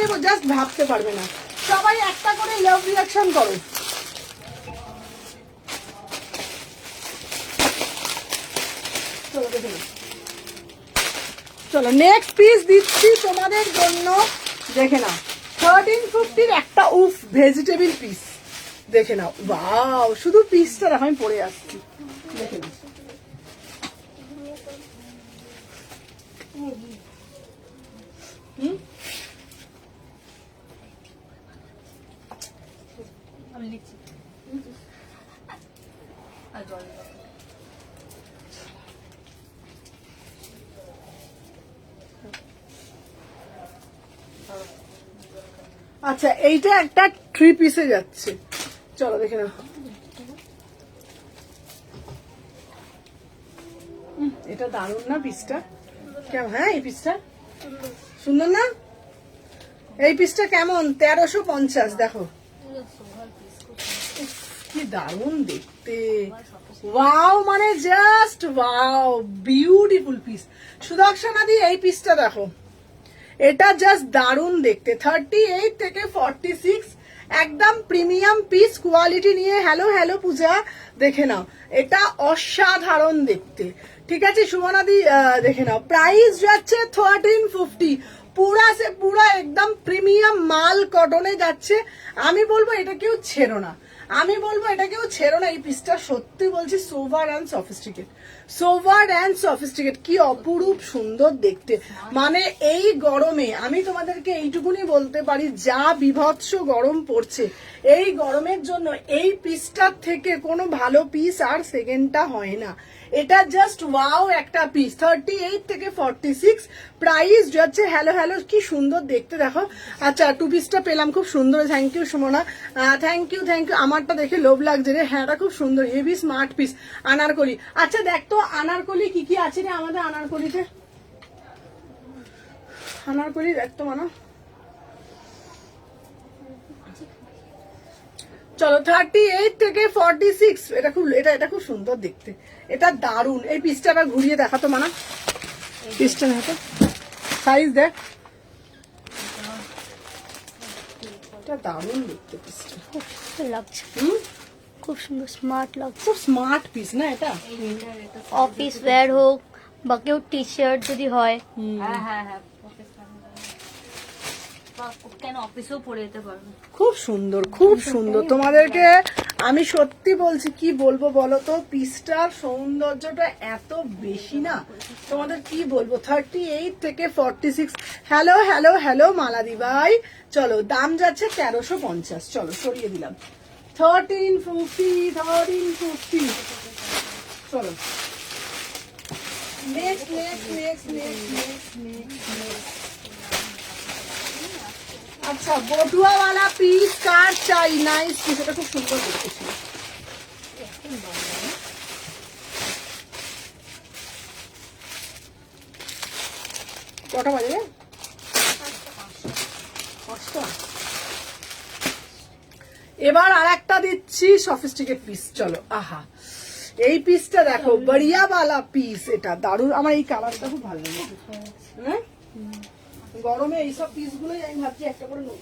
দেবো, জাস্ট ভাবতে পারবে না। সবাই একটা করে লাভ রিঅ্যাকশন করো। চলো নেক্সট পিস দিচ্ছি তোমাদের জন্য, দেখে নাও। 1350 একটা উফ ভেজিটেবল পিস, দেখে নাও। ওয়াও শুধু পিসটা দেখো, আমি পরে আসছি, দেখে নাও। আমি লিখছি। আর জল আচ্ছা এইটা একটা 3 পিসে যাচ্ছে, চলো দেখে নাও। এটা দারুণ না পিসটা? কেমন? হ্যাঁ এই পিসটা সুন্দর না? এই পিসটা কেমন? 1350। দেখো কি দারুণ দেখতে, ওয়াও, মানে জাস্ট ওয়াও, বিউটিফুল পিস। সুদর্শনাদি এই পিসটা দেখো, এটা জাস্ট দারুণ দেখতে। 38 থেকে 46, একদম প্রিমিয়াম পিস, কোয়ালিটি নিয়ে। হ্যালো হ্যালো পূজা, দেখে নাও, এটা অসাধারণ দেখতে। ঠিক আছে সুমনাদি, দেখে নাও। প্রাইস যাচ্ছে 1350, পুরা একদম প্রিমিয়াম মাল কটনে যাচ্ছে। আমি বলবো এটা কেউ ছেড়ো না, আমি বলবো এটা কেউ ছেড়ো না। এই পিসটা সত্যি বলছি sober and sophisticate, sober and sophisticate, কি অপরূপ সুন্দর দেখতে। মানে এই গরমে আমি তোমাদেরকে এইটুকুনি বলতে পারি, যা বিভৎস গরম পড়ছে, এই গরমের জন্য এই পিসটার থেকে কোনো ভালো পিস আর সেকেন্ডটা হয় না। এটা জাস্ট ওয়াও একটা পিস। 38 থেকে 46 প্রাইস যাচ্ছে। হ্যালো হ্যালো, কি সুন্দর দেখতে দেখো। আচ্ছা 2 পিসটা পেলাম, খুব সুন্দর, thank you Sumana, thank you thank you. আমারটা দেখে লোভ লাগছে রে, হ্যাঁ এটা খুব সুন্দর, হেভি স্মার্ট পিস, আনারকলি। আচ্ছা দেখ তো আনারকলি কি কি আছে রে আমাদের আনারকলিতে, আনারকলি দেখ তো মানা। চলো 38 থেকে 46, এটা খুব এটা খুব সুন্দর দেখতে, এটা দারুণ। এই পিসটা আবার ঘুরিয়ে দেখাতো মানা, পিসটা দেখাতো, সাইজ দেখ, এটা দারুণ দেখতে পিসটা, খুব সুন্দর লাগছে, খুব সুন্দর স্মার্ট লাগছে, খুব স্মার্ট পিস না এটা? অফিস ওয়্যার হোক বা কেউ টি শার্ট যদি হয়, হ্যাঁ হ্যাঁ হ্যাঁ, কেন অফিসেও পরে যেতে পারবে। খুব সুন্দর, খুব সুন্দর। তোমাদেরকে আমি সত্যি বলছি, কি বলবো বলো তো, পিসটার সৌন্দর্যটা এত বেশি না, তোমাদের কি বলবো। 38 থেকে 46। হ্যালো হ্যালো হ্যালো মালাদি ভাই, চলো দাম যাচ্ছে 1350। চলো সরিয়ে দিলাম 1350। চলো next next next next next next. আচ্ছা বটুয়াওয়ালা পিস কার চাই? নাইস পিস, এটা খুব সুন্দর দেখতেছি। কটা বাজে? 5টা। এবার আর একটা দিচ্ছি সফিস্টিকেট পিস, চলো। আহা এই পিসটা দেখো, বড়িয়াওয়ালা পিস, এটা দারুণ। আমার এই কালারটা খুব ভালো লাগে, হ্যাঁ গরমে এইসব পিস গুলোই আমি ভাবছি একটা করে নেবো,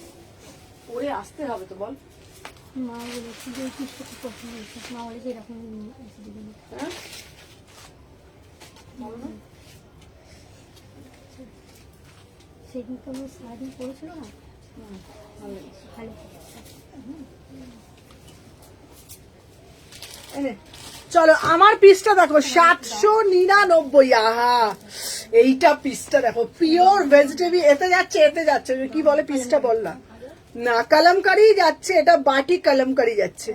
পরে আসতে হবে তো বল। মা বলেছে যে এই পিসটা খুব পছন্দ হয়েছে, মা বলেছে এরকম দিবেন, হ্যাঁ বলো না। সেদিন তো আমার সারাদিন পড়েছিল না, ভালো লেগেছে। ভালো। এনে, চলো আমার পিসটা দেখো 799। আহা এইটা পিসটা দেখো, পিওর ভেজিটেবল। এতে যাচ্ছে কি বলে পিসটা বললাম না, কালামকারি যাচ্ছে, এটা বাটিক কালামকারি যাচ্ছে,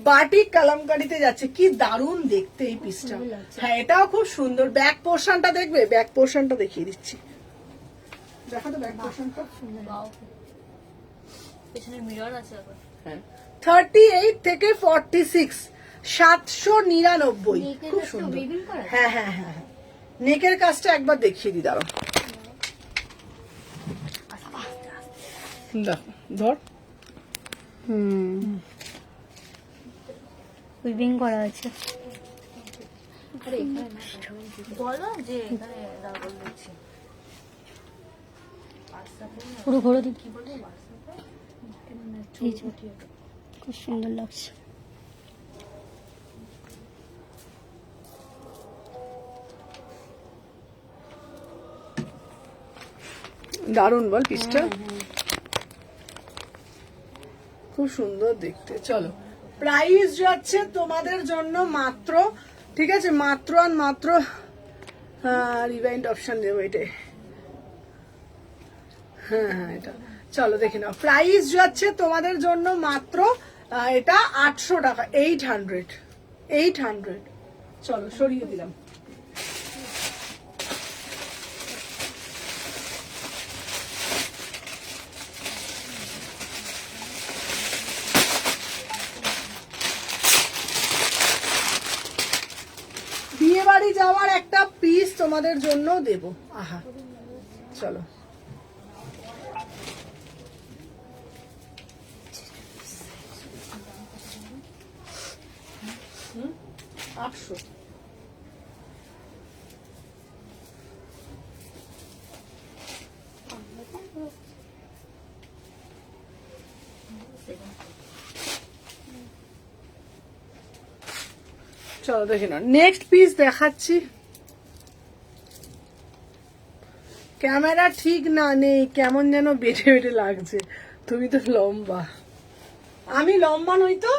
বাটিক কালামকারিতে যাচ্ছে। কি দারুণ দেখতে এই পিসটা। হ্যাঁ এটাও খুব সুন্দর। ব্যাক পোর্শনটা দেখবে, ব্যাক পোর্শনটা দেখিয়ে দিচ্ছি, দেখা তো ব্যাক পোর্শনটা। পেছনে মিরর আছে আবার। হ্যাঁ 38 থেকে 46, 799। খুব সুন্দর। হ্যাঁ হ্যাঁ হ্যাঁ, নেকের কাজটা একবার দেখিয়ে দি, দাঁড়াও দেখো, ধর। উইভিং করা আছে, বলো যে এখানে ডাবল দিচ্ছি। পুরো ঘোরো দিন, কি বলবো এই যে, খুব সুন্দর লাগছে। দারুণ বল পিসটা, খুব সুন্দর দেখতে। চলো প্রাইস যাচ্ছে তোমাদের জন্য মাত্র, ঠিক আছে, মাত্র আর মাত্র, রিভাইন্ড অপশন দেবো এটা, হ্যাঁ হ্যাঁ এটা। চলো দেখে নাও, প্রাইস যাচ্ছে তোমাদের জন্য মাত্র এটা 800 টাকা, 800। 800। চলো সরিয়ে দিলাম। বিয়ে বাড়ি যাওয়ার একটা পিস তোমাদের জন্য দেব। আহা চলো হুম 800। চলো দেখে না, নেক্সট পিস দেখাচ্ছি। ক্যামেরা ঠিক না নেই, কেমন যেন বেটে বেটে লাগছে। তুমি তো লম্বা, আমি লম্বা নই তো,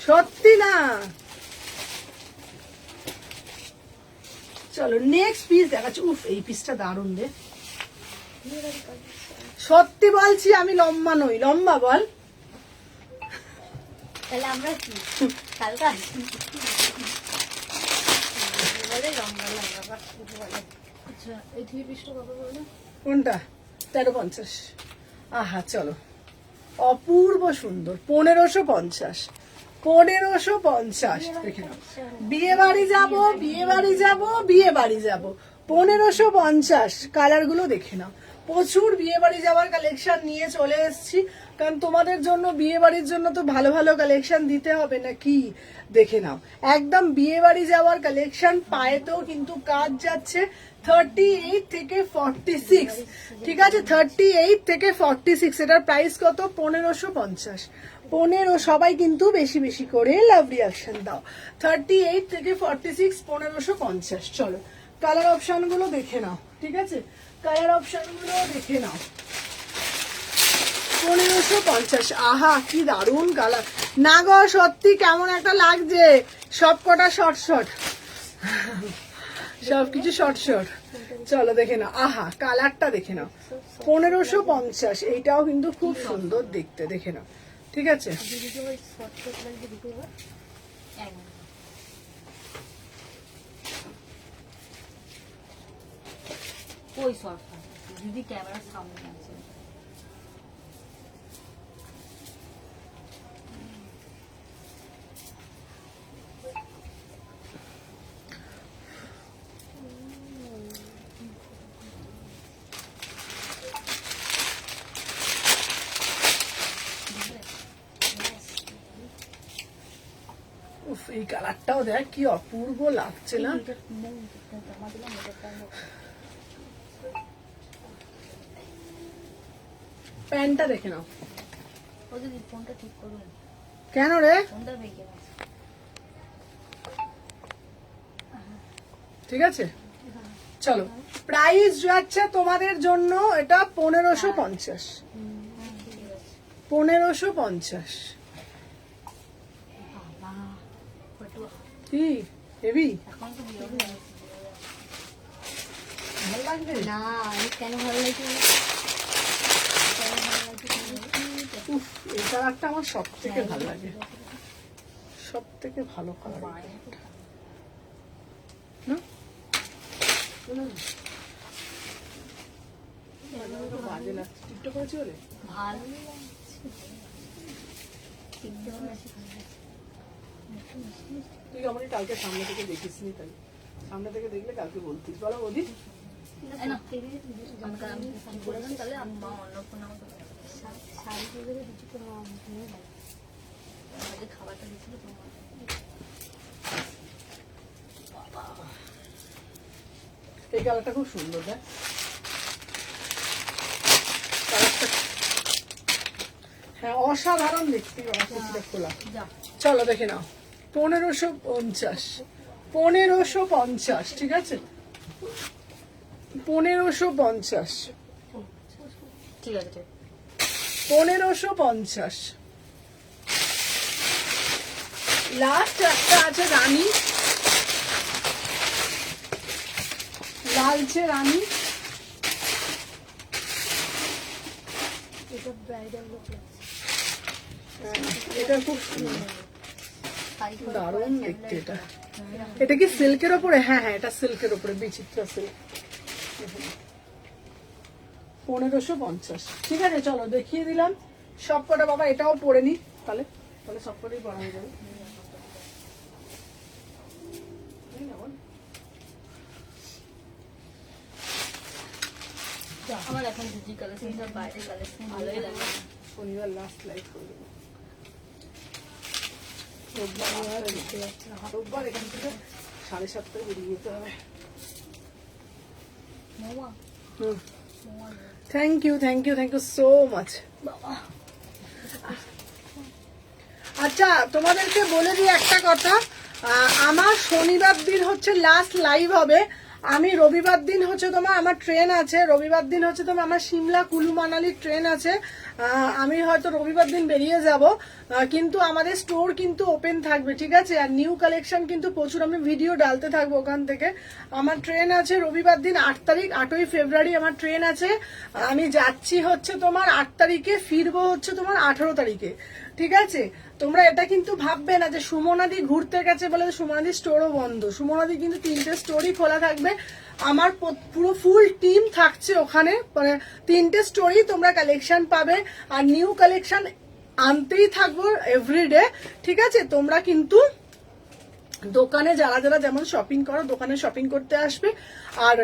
সত্যি না। চলো নেক্সট পিস দেখাচ্ছি। উফ এই পিসটা দারুণ রে, সত্যি বলছি আমি লম্বা নই। লম্বা বল। তাহলে আমরা কি কালকে আসি বলে লম্বা লম্বা বা কিছু বলে। আচ্ছা এই 3 পিসটা কত বললো? কোনটা? 1350। আহা চলো, অপূর্ব সুন্দর। 1550। 1550 দেখে নাও। বিয়ে বাড়ি যাবো, বিয়ে বাড়ি যাবো, বিয়ে বাড়ি যাবো। 1550। কালার গুলো দেখে নাও। প্রচুর বিয়ে বাড়ি যাওয়ার কালেকশন নিয়ে চলে এসেছি, কারণ তোমাদের জন্য বিয়ে বাড়ির জন্য তো ভালো ভালো কালেকশন দিতে হবে নাকি। দেখে নাও, একদম বিয়ে বাড়ি যাওয়ার কালেকশন। পায়েতেও কিন্তু কাজ যাচ্ছে। 38 থেকে 46, ঠিক আছে? 38 থেকে 46। এটার প্রাইস কত? 1550। 15। সবাই কিন্তু বেশি বেশি করে লাভ রিয়াকশন দাও। 38 থেকে 46, 1550। চলো কালার অপশন গুলো দেখে নাও, ঠিক আছে? কালার অপশন গুলো দেখে নাও। 1550। আহা কি দারুন কালার না গো, সত্যি কেমন একটা লাগছে। সব কটা শর্ট শর্ট, সবকিছু শর্ট শর্ট। চলো দেখে নাও, আহা কালারটা দেখে নাও। 1550। এইটাও কিন্তু খুব সুন্দর দেখতে, দেখে নাও, ঠিক আছে? ওই শর্ট দিদি ক্যামেরার সামনে আছে। উফ এই কালারটাও দেখ কি অপূর্ব লাগছে না? প্যান্টটা দেখে নাও। ও দিদি ফোনটা ঠিক করুন। কেন রে? ফোনটা বেঁকে গেছে। ঠিক আছে চলো, প্রাইস যাচ্ছে তোমাদের জন্য এটা 1550। 1550। কি হেভি? এখন তো বিয়ে হয়ে গেছে। ভালো লাগবে না আমি কেন ভালো লাগছে? উফ এই কালারটা আমার সব থেকে ভালো লাগে, সব থেকে ভালো কালার। বাজে লাগছে, টিকটক করেছি বলে ভালো লাগছে। তুই আমাকে কালকে সামনে থেকে দেখিস নি, তাই সামনে থেকে দেখলে কালকে বলতিস। বলো অধি তাহলে আম্মা অন্য কোনো শাড়ি পরে কিছু কোনো খাবারটা দিচ্ছিল তোমার। এই কালারটা খুব সুন্দর। দেখ হ্যাঁ অসাধারণ দেখতে। খোলা চলো দেখে নাও। 1550। 1550 ঠিক আছে? 1550। ঠিক আছে 1550। লাস্ট একটা আছে রানী, লালচে রানী। এটা ব্রাইডাল লুক লাগছে। এটা খুব সুন্দর। শাড়ি করে দারুণ দেখতে এটা। এটা কি সিল্কের ওপরে? হ্যাঁ হ্যাঁ, এটা সিল্কের ওপরে, বিচিত্র সিল্ক। 1550। ঠিক আছে, চলো দেখিয়ে দিলাম সব কটা। বাবা এটাও পরে নি, তাহলে তাহলে সব কটাই পরা হয়ে যাবে। আমার এখন জুজি কালেকশন সব বাইরে কালেকশন ভালোই লাগে। শনিবার লাস্ট লাইভ করে দেবো। রোববার এখান থেকে 7:30 বেরিয়ে যেতে হবে। মোয়া হুম, মোয়া thank you thank you thank you so much. বাবা আচ্ছা, তোমাদেরকে বলে দিই একটা কথা, আমার শনিবার দিন হচ্ছে লাস্ট লাইভ হবে। আমি রবিবার দিন হচ্ছে তোমার আমার ট্রেন আছে, রবিবার দিন হচ্ছে তোমার আমার সিমলা কুলু মানালির ট্রেন আছে। আমি হয়তো রবিবার দিন বেরিয়ে যাব, কিন্তু আমাদের স্টোর কিন্তু ওপেন থাকবে, ঠিক আছে? আর নিউ কালেকশন কিন্তু প্রচুর, আমি ভিডিও ডালতে থাকবো ওখান থেকে। আমার ট্রেন আছে রবিবার দিন 8 তারিখ, 8ই ফেব্রুয়ারি আমার ট্রেন আছে। আমি যাচ্ছি হচ্ছে তোমার 8 তারিখে, ফিরবো হচ্ছে তোমার 18 তারিখে, ঠিক আছে? তোমরা এটা কিন্তু ভাববে না যে সুমনাদি ঘুরতে গেছে বলে সুমনাদি স্টোরও বন্ধ। সুমনাদি কিন্তু 3টে স্টোরই খোলা থাকবে। আমার পুরো ফুল টিম থাকছে ওখানে, মানে 3টে স্টোরি তোমরা কালেকশন পাবে। আর নিউ কালেকশন আনতেই থাকবো এভরিডে, ঠিক আছে? তোমরা কিন্তু দোকানে যারা যারা যেমন শপিং করো দোকানে শপিং করতে আসবে। আর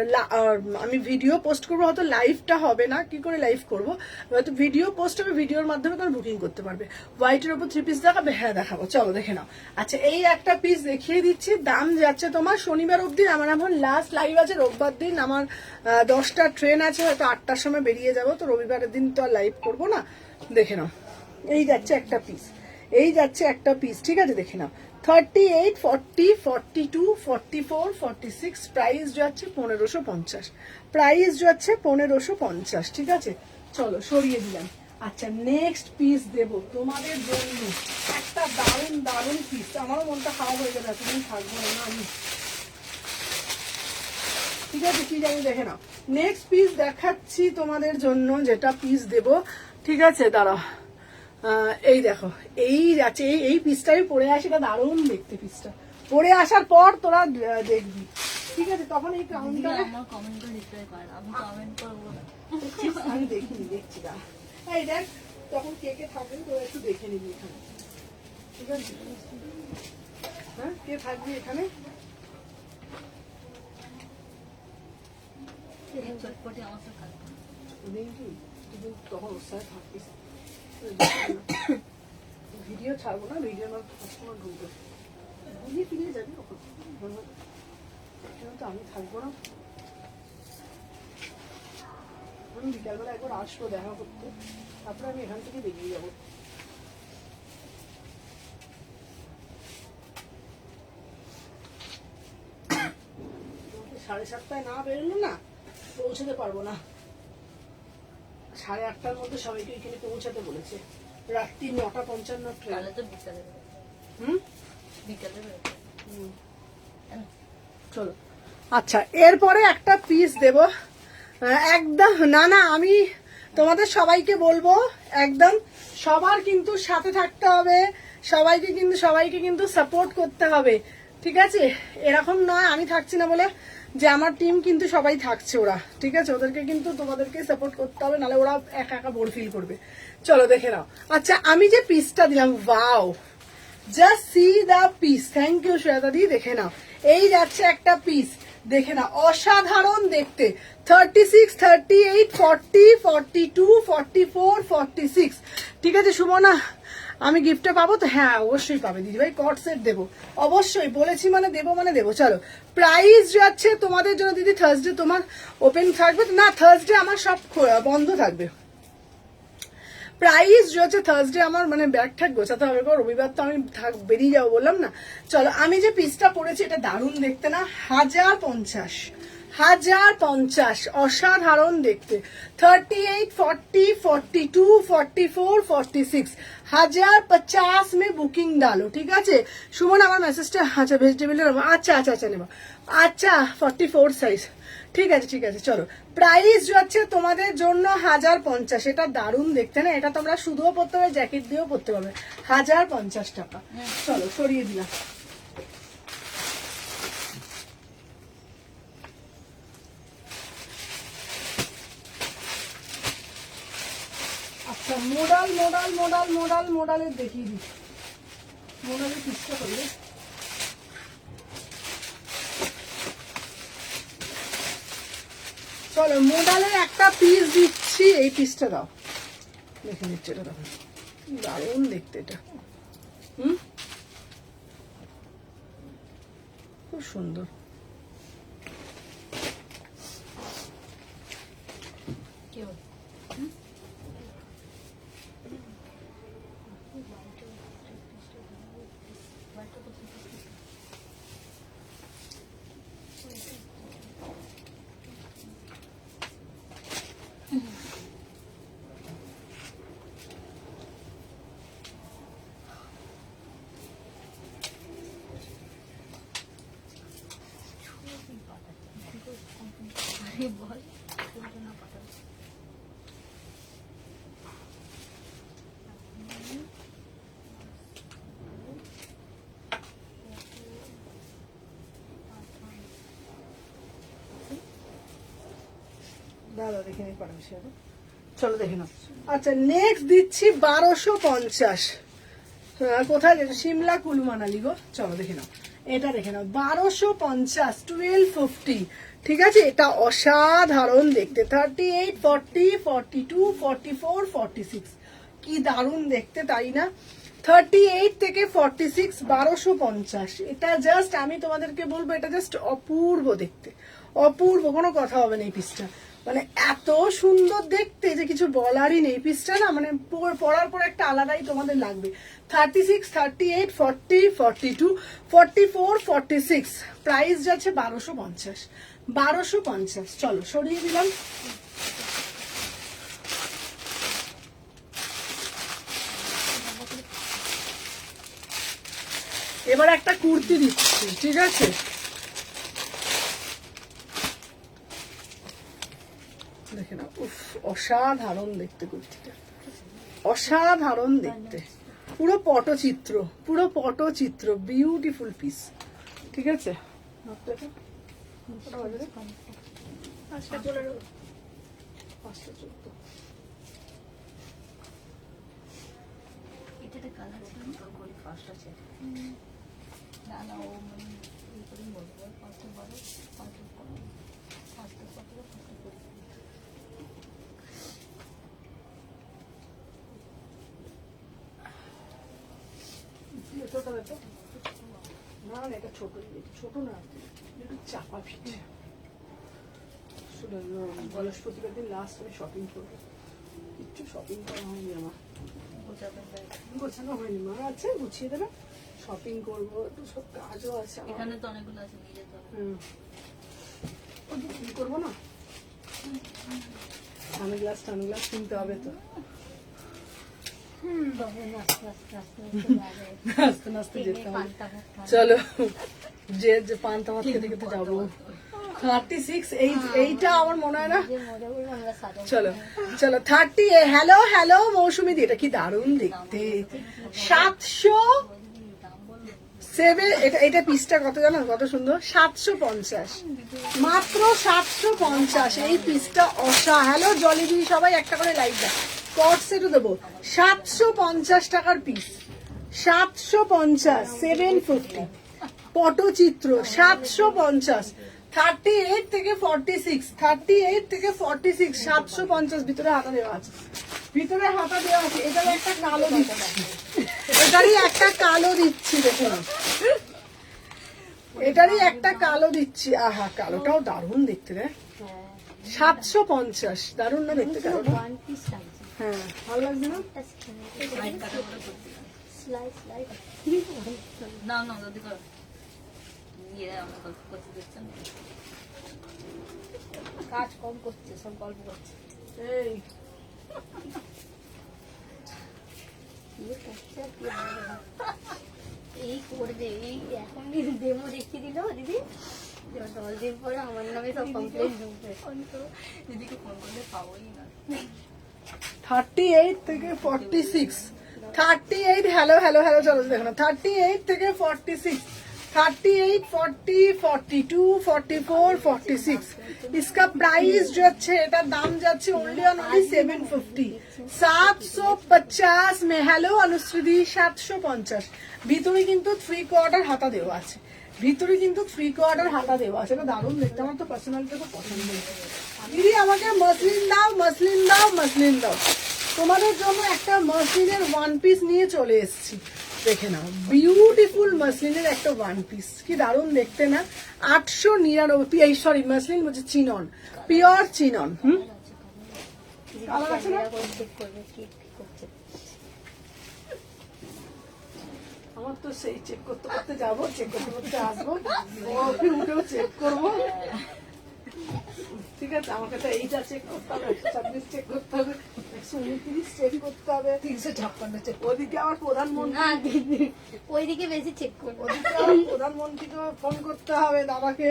আমি ভিডিও পোস্ট করবো, হয়তো লাইভটা হবে না, কি করে লাইভ করবো, হয়তো ভিডিও পোস্ট হবে, ভিডিওর মাধ্যমে তোমরা বুকিং করতে পারবে। হোয়াইটের উপর 3 পিস দেখাবে? হ্যাঁ দেখাবো, চলো দেখে নাও। আচ্ছা, এই একটা পিস দেখিয়ে দিচ্ছি, দাম যাচ্ছে তোমার শনিবার অবধি। আমার এখন লাস্ট লাইভ আছে রোববার দিন, আমার 10টা ট্রেন আছে, হয়তো 8টার সময় বেরিয়ে যাবো, তো রবিবারের দিন তো আর লাইভ করবো না। দেখে নাও, এই যাচ্ছে একটা পিস, এই যাচ্ছে একটা পিস, ঠিক আছে? দেখে নাও, 38, 40, 42, 44, 46, প্রাইস যাচ্ছে 1550, প্রাইস যাচ্ছে 1550, ঠিক আছে? চলো সরিয়ে দিলাম। আচ্ছা, নেক্সট পিস দেব তোমাদের জন্য একটা দারুণ দারুণ পিস। আমারও মনটা খারাপ হয়ে গেল, এতদিন থাকবো না আমি, ঠিক আছে? কি জানি, দেখে নাও। নেক্সট পিস দেখাচ্ছি তোমাদের জন্য, যেটা পিস দেব, ঠিক আছে? দাঁড়াও, এই দেখো, এই আছে, এই পিসটা আমি পরে আসি, এটা দারুণ দেখতে। পিসটা পরে আসার পর তোরা দেখবি, ঠিক আছে? তখন এই কাউন্টারে আমার কমেন্ট করে রিপ্লাই করে না, আমি কমেন্ট করবো না। আমি দেখিনি, দেখছি না। এই দেখ, তখন কে কে থাকবেন তোরা একটু দেখে নিবি এখানে, ঠিক আছে? হ্যাঁ, কে থাকবি এখানে? চটপটি আমার সাথে থাকবে। দেখি তুই তখন ওর সাথে থাকতিস। ভিডিও ছাড়বো না, ভিডিও না কাস্টমার ঢুকবে, বুঝিয়ে ফিরিয়ে যাবি ওখানে তো, আমি থাকবো না। আমি বিকালবেলা একবার আসবো দেখা করতে, তারপরে আমি এখান থেকে বেরিয়ে যাবো। তোমাকে 7:30 না বেরোলে না পৌঁছাতে পারবো না। 8:30টার মধ্যে সবাইকে এখানে পৌঁছাতে বলেছে, রাত্রি 9:55 ট্রেন। তাহলে তো বিকালে বেরোবে। হুম, বিকালে বেরোবে। চলো। আচ্ছা, এরপরে একটা পিস দেব একদম, না না, আমি তোমাদের সবাইকে বলবো একদম সবার কিন্তু সাথে থাকতে হবে, সবাইকে কিন্তু সাপোর্ট করতে হবে, ঠিক আছে? এরকম নয় আমি থাকছি না বলে যে আমার টিম কিন্তু সবাই থাকছে, ওরা, ঠিক আছে? ওদেরকে কিন্তু তোমাদেরকে সাপোর্ট করতে হবে, নাহলে ওরা একা একা বোর ফিল করবে। চলো দেখে নাও। আচ্ছা, আমি যে পিসটা দিলাম, wow, just see the piece. Thank you Shreta দি, দেখে নাও, এই যাচ্ছে একটা পিস, দেখে নাও, অসাধারণ দেখতে। 36, 38, 40, 42, 44, 46, ঠিক আছে? সুমনা, আমি গিফটে পাবো তো? হ্যাঁ অবশ্যই পাবে দিদিভাই, কট সেট দেবো, অবশ্যই বলেছি মানে দেবো, মানে দেবো। চলো, প্রাইস যাচ্ছে তোমাদের জন্য দিদি, থার্সডে তোমার ওপেন থাকবে না? থার্সডে আমার সব বন্ধ থাকবে। প্রাইস হচ্ছে থার্সডে আমার মানে ব্যাগ ঠ্যাগ গোছাতে হবে, রবিবার তো আমি বেরিয়ে যাবো বললাম না। চলো, আমি যে পিসটা পরেছি এটা দারুণ দেখতে না? 1050, 1050, অসাধারণ দেখতে। 38, 40, 42, 44, 46, 1050 में বুকিং ডালো, ঠিক আছে সুমন? আমার মেসেজটা আচ্ছা ভেজিটেবলের আচ্ছা আচ্ছা আচ্ছা নেবা, আচ্ছা 44 সাইজ, ঠিক আছে ঠিক আছে। চলো প্রাইস যাচ্ছে তোমাদের জন্য 1050, এটা দারুণ দেখতে না, এটা তোমরা শুধুও পরতে পারবে, জ্যাকেট দিয়েও পরতে পারবে, 1050 টাকা। চলো সরিয়ে দিলাম। আচ্ছা মোডাল মোডাল মোডাল মোডাল মোডালের দেখিয়ে দিই, মোডালের পিসটা করবে। চলো মোডালের একটা পিস দিচ্ছি, এই পিসটা দাও, দেখে নিচ্ছি, এটা দাও, দারুণ দেখতে এটা, খুব সুন্দর। দাদা দেখে নিই পারমিশন, চলো দেখে নাও। আচ্ছা নেক্সট দিচ্ছি 1250, কোথায় যেটা সিমলা কুলু মানালি গো, চলো দেখে নাও, এটা দেখে নাও 1250, 1250, ঠিক আছে, এটা অসাধারণ দেখতে। 38, 40, 42, 44, 46, কি দারুণ দেখতে তাই না? 38 থেকে 46, 1250, এটা জাস্ট আমি তোমাদেরকে বলবো, এটা জাস্ট অপূর্ব দেখতে, অপূর্ব, কোনো কথা হবে না। এই পিসটা মানে এত সুন্দর দেখতে যে কিছু বলারই নেই, পিসটা না মানে পরার পর একটা আলাদাই তোমাদের লাগবে। 36, 38, 40, 42, 44, 46, প্রাইস যাচ্ছে 1250, 1250। চলো সরিয়ে দিলাম। এবার একটা কুর্তি দিচ্ছি, ঠিক আছে, দেখে নাও, উফ অসাধারণ দেখতে কুর্তিটা, অসাধারণ দেখতে, পুরো পটচিত্র, পুরো পটচিত্র, বিউটিফুল পিস, ঠিক আছে। না না এটা ছোট, ছোট না, একটু চাপা ফিট। বৃহস্পতিবার দিন লাস্ট আমি শপিং করবো, একটু শপিং করা হয়নি আমার, গোছানো হয়নি, মা আছে গুছিয়ে দেবে, শপিং করবো, একটু সব কাজও আছে, এখানে তো অনেকগুলো আছে, নিয়ে যেতে হবে। কি করবো না, সানগ্লাস টানগ্লাস কিনতে হবে তো, আস্তে আস্তে যেতে হবে। চলো যে পান্তা ভাত খেতে খেতে যাবো। 36, এইটা আমার মনে হয় না, চলো চলো 30, হ্যালো হ্যালো মৌসুমি দি, এটা কি দারুণ দেখতে, 707, এটা পিসটা কত জানো, কত সুন্দর, 750, মাত্র 750, এই পিসটা অসা। হ্যালো জলিদি, সবাই একটা করে লাইক দাও, কট সেটও দেবো, 750 টাকার পিস, 750, 750, পটচিত্র 750, 38 থেকে 46, 38 থেকে 46, 750, ভিতরে হাতা দেওয়া আছে, ভিতরে হাতা দেওয়া আছে। এটার একটা কালো দিচ্ছি, এটারই একটা কালো দিচ্ছি, দেখুন এটারই একটা কালো দিচ্ছি, আহা কালোটাও দারুণ দেখতে রে, 750, দারুণ না দেখতে কালোটা, হ্যাঁ ভালো লাগছে না? না না দাদি করো, দিয়ে আমরা গল্প করতে দেখছেন কাজ কম করছে, সব গল্প করছে। এই এই করবে, এই এখন ডেমো দেখিয়ে দিল দিদি, 10 দিন পরে আমার নামে সব কমপ্লেন ঢুকবে। দিদিকে ফোন করলে পাবোই না। 38 থেকে 46, 38, হ্যালো হ্যালো হ্যালো, চলো দেখো না, 38 থেকে 46, 38, 40, 42, 44, 46, इसका प्राइस जो আছে এটার দাম যাচ্ছে only 750, 750 में। হ্যালো অনুশ্রী, 750। ভিতরে কিন্তু 3/4 হাতা দেওয়া আছে, ভিতরে কিন্তু 3/4 হাতা দেওয়া আছে। এটা দারুণ দেখতে, আমার তো পার্সোনালি খুব পছন্দ হয়েছে। দিদি আমাকে মসলিন দাও, মসলিন দাও, মসলিন দাও। তোমাদের জন্য একটা মসলিনের ওয়ান পিস নিয়ে চলে এসেছি, দেখে নাও, বিউটিফুল মসলিনের একটা ওয়ান পিস, কি দারুণ দেখতে না। 899, সরি মসলিন বলছে, চিনন, পিওর চিনন। কালার আছে না? চেক করবে কি করছে। আমার তো সেই চেক করতে করতে যাবো, চেক করতে করতে আসবো, ওকে উঠেও চেক করবো। ঠিক আছে, আমাকে তো এইটা চেক করতে হবে, 126 চেক করতে হবে, 129 চেক করতে হবে, 356 চেক। ওদিকে আমার প্রধানমন্ত্রী, না দিদি, ওইদিকে বেশি চেক করবো। ওদিকে আমার প্রধানমন্ত্রীকে ফোন করতে হবে, দাদাকে,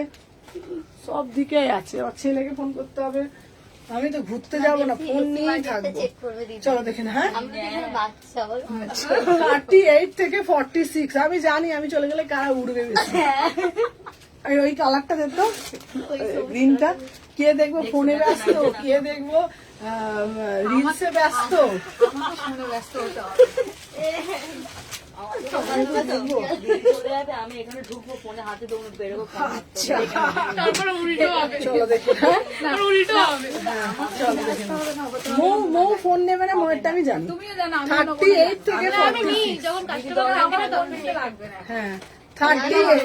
সব দিকেই আছে, আমার ছেলেকে ফোন করতে হবে। আমি তো ঘুরতে যাবো না, ফোন নিয়েই থাকবো। চেক করবে দিদি। চলো দেখে না, হ্যাঁ। আমরা তো এখানে বাচ্চা বল। 38 থেকে 46, আমি জানি আমি চলে গেলে কারা উড়বে বেশি। আর ওই কালারটা দেখতো, গ্রিনটা, কে দেখবো ফোনে ব্যস্ত, কে দেখবো রিলসে ব্যস্ত, আমি এখানে ঢুকবো, ফোনে হাতে দেবো, বেরোবো। আচ্ছা চলো দেখি, হ্যাঁ চলো দেখি। মৌ ফোন নেবে না, মৌয়েরটা আমি জানি। 38 থেকে 46, হ্যাঁ 38।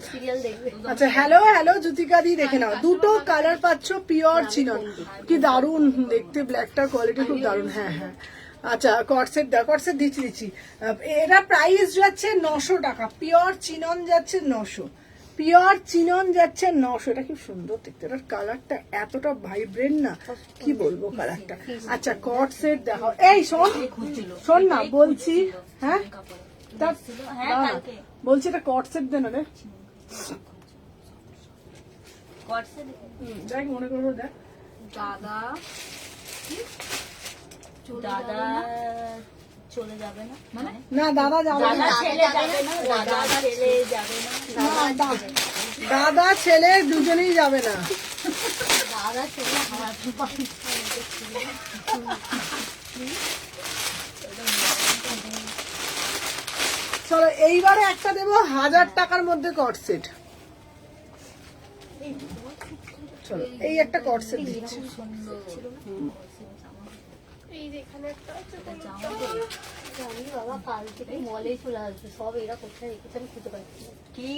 সিরিয়াল দেখবে। আচ্ছা হ্যালো হ্যালো জ্যোতিকা দি, দেখে নাও, দুটো কালার পাচ্ছ, পিওর চিনন, কি দারুন দেখতে, ব্ল্যাকটার কোয়ালিটি খুব দারুন। হ্যাঁ হ্যাঁ, আচ্ছা কটসেট দিচ্ছি। এটা প্রাইস যাচ্ছে 900 টাকা, পিওর চিনন যাচ্ছে 900, পিওর চিনন যাচ্ছে 900। এটা কি সুন্দর দেখতে, এটার কালারটা এতটা ভাইব্রেন্ট না, কি বলবো কালারটা। আচ্ছা কটসেট দেখো, এই শোন না বলছি, হ্যাঁ বলছি এটা কটসেট দেন রে, দেখ মনে করবো, দেখ দাদা চলে যাবে না, মানে না দাদা যাবে না, ছেলে যাবে না, ছেলে যাবে না, দাদা ছেলে দুজনেই যাবে না। দাদা ছেলে হাত চলো এইবারে একটা দেবো 1000 টাকার মধ্যে কটসেট। চলো এই একটা কটসেট দিচ্ছি। আমি বাবা কাল থেকে মলে চলে আসবে, সব এরা কোথায় রেখেছে আমি খুঁজে পাচ্ছি না। কি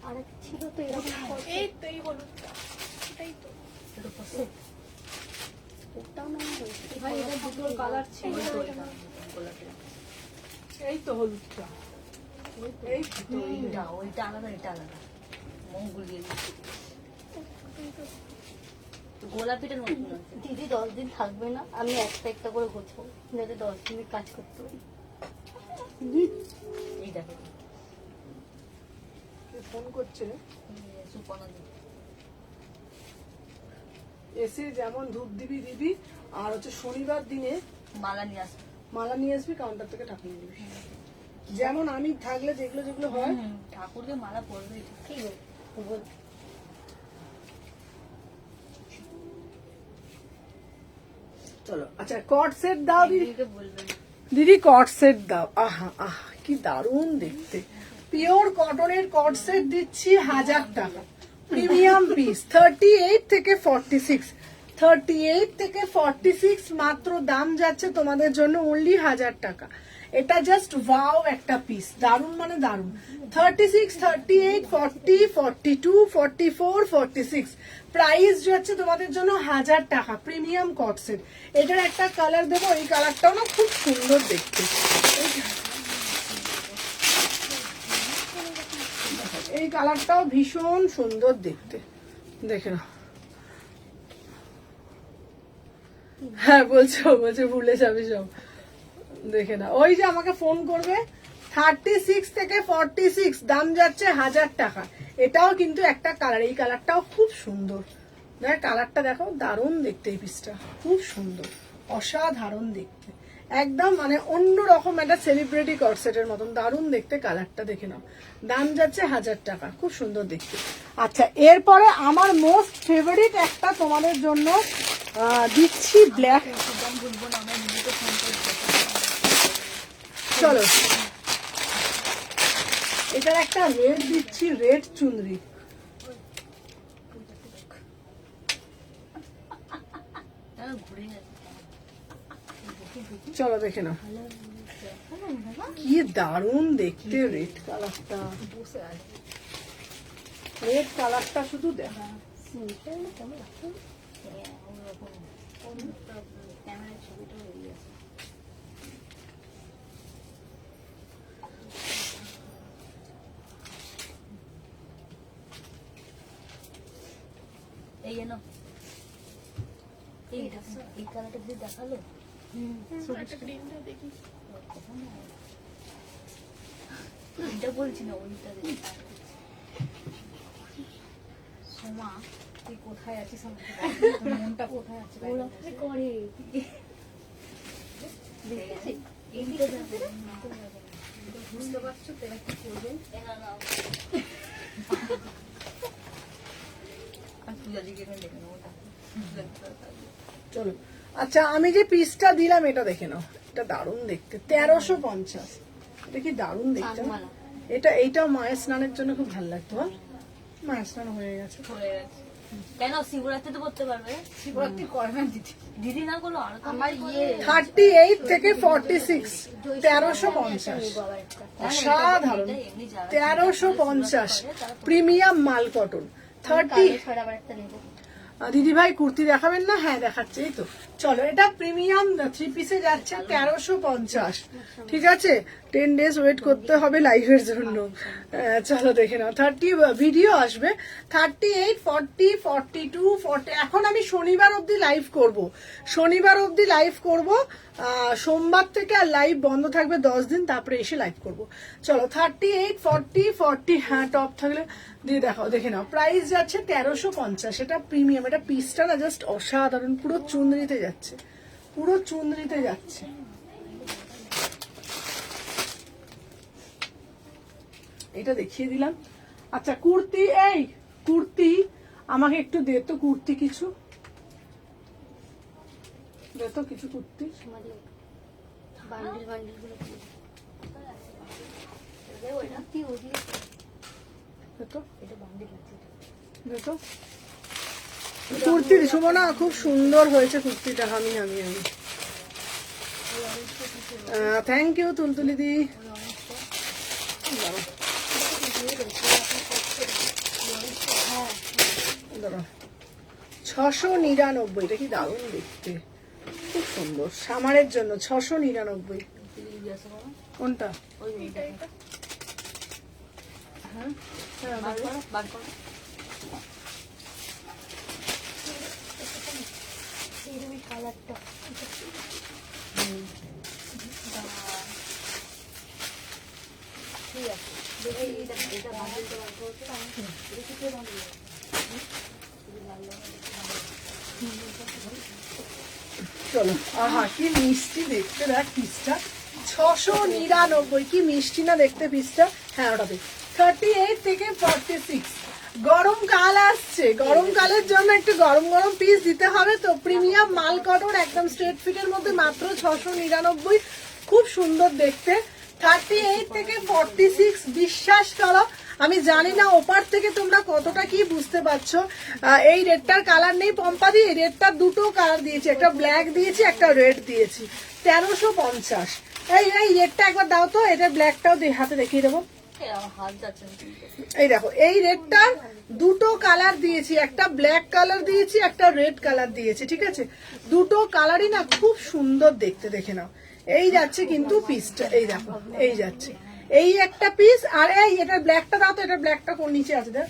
আর একটা ছিল তো এরকম, ওটাও না ভাই, এটা দুটো কালার ছিল, এই তো হলুদটা, এই তো ওইটা আলাদা, এটা আলাদা, মুখ গুলিয়ে গোলাপিটা নতুন আছে। দিদি 10 দিন থাকবে না, আমি একটা একটা করে গোছাবো যাতে 10 দিনের কাজ করতে পারি। এই দেখো ফোন করছে, সুপর্ণা এসে যেমন ধূপ দিবি, আর হচ্ছে শনিবার দিনে মালা নিয়ে আসবে, মালা নিয়ে আসবি, কাউন্টার থেকে ঠাকুর নিয়ে দিবি, যেমন আমি থাকলে যেগুলো হয়। ঠাকুরকে মালা পরবে, ঠিক আছে বল। চলো আচ্ছা কট সেট দাও দিদি, দিদিকে বলবেন দিদি কট সেট দাও। আহা আহা কি দারুণ দেখতে, পিওর কটনের কট সেট দিচ্ছি 1000 টাকা, প্রিমিয়াম পিস। 38 থেকে 46, 38 থেকে 46 মাত্র দাম যাচ্ছে তোমাদের জন্য অনলি 1000 টাকা। এটা জাস্ট ওয়াও একটা পিস, দারুন মানে দারুন। 36, 38, 40, 42, 44, 46 প্রাইস যাচ্ছে তোমাদের জন্য 1000 টাকা, প্রিমিয়াম কট সেট। এটার একটা কালার দেবো, এই কালারটাও না খুব সুন্দর দেখতে। এই কালারটাও ভীষণ সুন্দর দেখতে, দেখে নাও। হ্যাঁ বলছে ভুলে যাবে সব, দেখে না। ওই যে আমাকে ফোন করবে 36 থেকে 46, দাম যাচ্ছে 1000 টাকা। এটাও কিন্তু একটা কালার, এই কালারটাও খুব সুন্দর। দেখ কালারটা দেখো, দারুণ দেখতে, এই পিসটা খুব সুন্দর, অসাধারণ দেখতে, একদম মানে অন্যরকম একটা সেলিব্রিটি কর্সেটের মতন দারুণ দেখতে কালারটা, দেখে নাও। দাম যাচ্ছে 1000 টাকা, খুব সুন্দর দেখতে। আচ্ছা এরপরে আমার মোস্ট ফেভারিট একটা তোমাদের জন্য দিচ্ছি, ব্ল্যাক। চলো এটার একটা রেড দিচ্ছি, রেড চুনরি। চলো দেখে নাও, কি দারুণ দেখতে রেড কালারটা, রেড কালারটা শুধু দেখা। এই জানো এই কালারটা দিয়ে দেখালো, এটা বলছি না, ওইটা সোমা তুই কোথায় আছিস, মনটা কোথায় আছে করে বুঝতে পারছো তো এরা কি করবে। চলো আচ্ছা আমি যে পিসটা দিলাম এটা দেখে নাও, এটা দারুণ দেখতে, 1350। এটা কি দারুণ দেখতে, এটা এইটাও মায়ের স্নানের জন্য খুব ভালো লাগতো। মায়ের স্নান হয়ে গেছে, কেন শিবরাত্রি তো করতে পারবে, শিবরাত্রি করে না দিদি না করলো আর আমার 38 থেকে 46, 1350, অসাধারণ, 1350 প্রিমিয়াম মাল কটন। 30 দিদি ভাই কুর্তি দেখাবেন না? হ্যাঁ দেখাচ্ছে, এই তো। চলো এটা প্রিমিয়াম 3 পিসে যাচ্ছে 1350, ঠিক আছে। 10 ডেজ ওয়েট করতে হবে লাইভের জন্য। চলো দেখে নাও, 30 ভিডিও আসবে, 38, 40, 42, 40। এখন আমি শনিবার অবধি লাইভ করব, শনিবার অবধি লাইভ করব, সোমবার থেকে আর লাইভ বন্ধ থাকবে 10 দিন, তারপরে এসে লাইভ করব। চলো 38, 40, 40, হ্যাঁ টপ থাকলে দিয়ে দেখাও, দেখে নাও। প্রাইস যাচ্ছে 1350, এটা প্রিমিয়াম, এটা পিসটা না জাস্ট অসাধারণ, পুরো চুনরিতে যাচ্ছে, পুরো চুনরিতে যাচ্ছে। এটা দেখিয়ে দিলাম। আচ্ছা কুর্তি, এই কুর্তি আমাকে একটু দে তো, কুর্তি কিছু দে তো, কিছু কুর্তি। কুর্তি শুভ না, খুব সুন্দর হয়েছে কুর্তিটা, আমি থ্যাংক ইউ তুলতুলি দি। 699, এটা কি দারুণ দেখতে, খুব সুন্দর, সামারের জন্য 699। কোনটা? কালারটা ঠিক আছে, চলো, আহা কি মিষ্টি দেখতে, দেখ পিসটা 699, কি মিষ্টি না দেখতে পিসটা। হ্যাঁ ওটাতে 38 থেকে 46, গরমকাল আসছে, গরমকালের জন্য একটু গরম গরম পিস দিতে হবে তো। প্রিমিয়াম মাল কটন, একদম স্ট্রেট ফিটের মধ্যে মাত্র 699, খুব সুন্দর দেখতে। 38 থেকে 46, বিশ্বাস করো আমি জানি না ওপার থেকে তোমরা কতটা কি বুঝতে পারছো। এই রেডটার কালার নেই পম্পাদি, এই রেডটার দুটো কালার দিয়েছি, একটা ব্ল্যাক দিয়েছি, একটা রেড দিয়েছি। 1350। এই রেডটা একবার দাও তো, এটা ব্ল্যাকটাও হাতে দেখিয়ে দেবো। এই দেখো, এই রেডটার দুটো কালার দিয়েছি, একটা ব্ল্যাক কালার দিয়েছি, একটা রেড কালার দিয়েছি, ঠিক আছে। দুটো কালারই না খুব সুন্দর দেখতে, দেখে নাও। এই যাচ্ছে কিন্তু পিসটা, এই দেখো এই যাচ্ছে, এই একটা পিস, আর এই এটা ব্ল্যাকটা দাও তো, এটা ব্ল্যাকটা কোন নিচে আছে দেখ।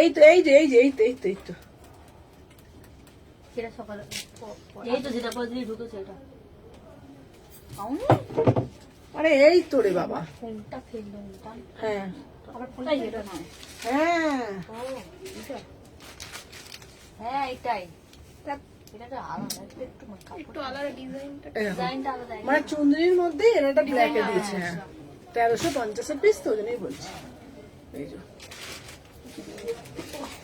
এই তো এই যে এই যে এই তো এই তো এই তো সেটা সকালে এই তো যেটা পরে দিলি ঢুকেছে এটা পাউনি। আরে এই তো রে বাবা। ফোনটা ফেললো ওটা। হ্যাঁ আবার ফোনটা তাই এটা নয়। হ্যাঁ ও এটা হ্যাঁ এটাই, এটা তো আলাদা, এটা একটু একটু আলাদা ডিজাইনটা। এরকম। ডিজাইনটা আলাদা। মানে চুন্দরির মধ্যে এটা ব্ল্যাকে দিয়েছে। হ্যাঁ 1350 পিস তো, ওই জন্যই বলছি। এই যে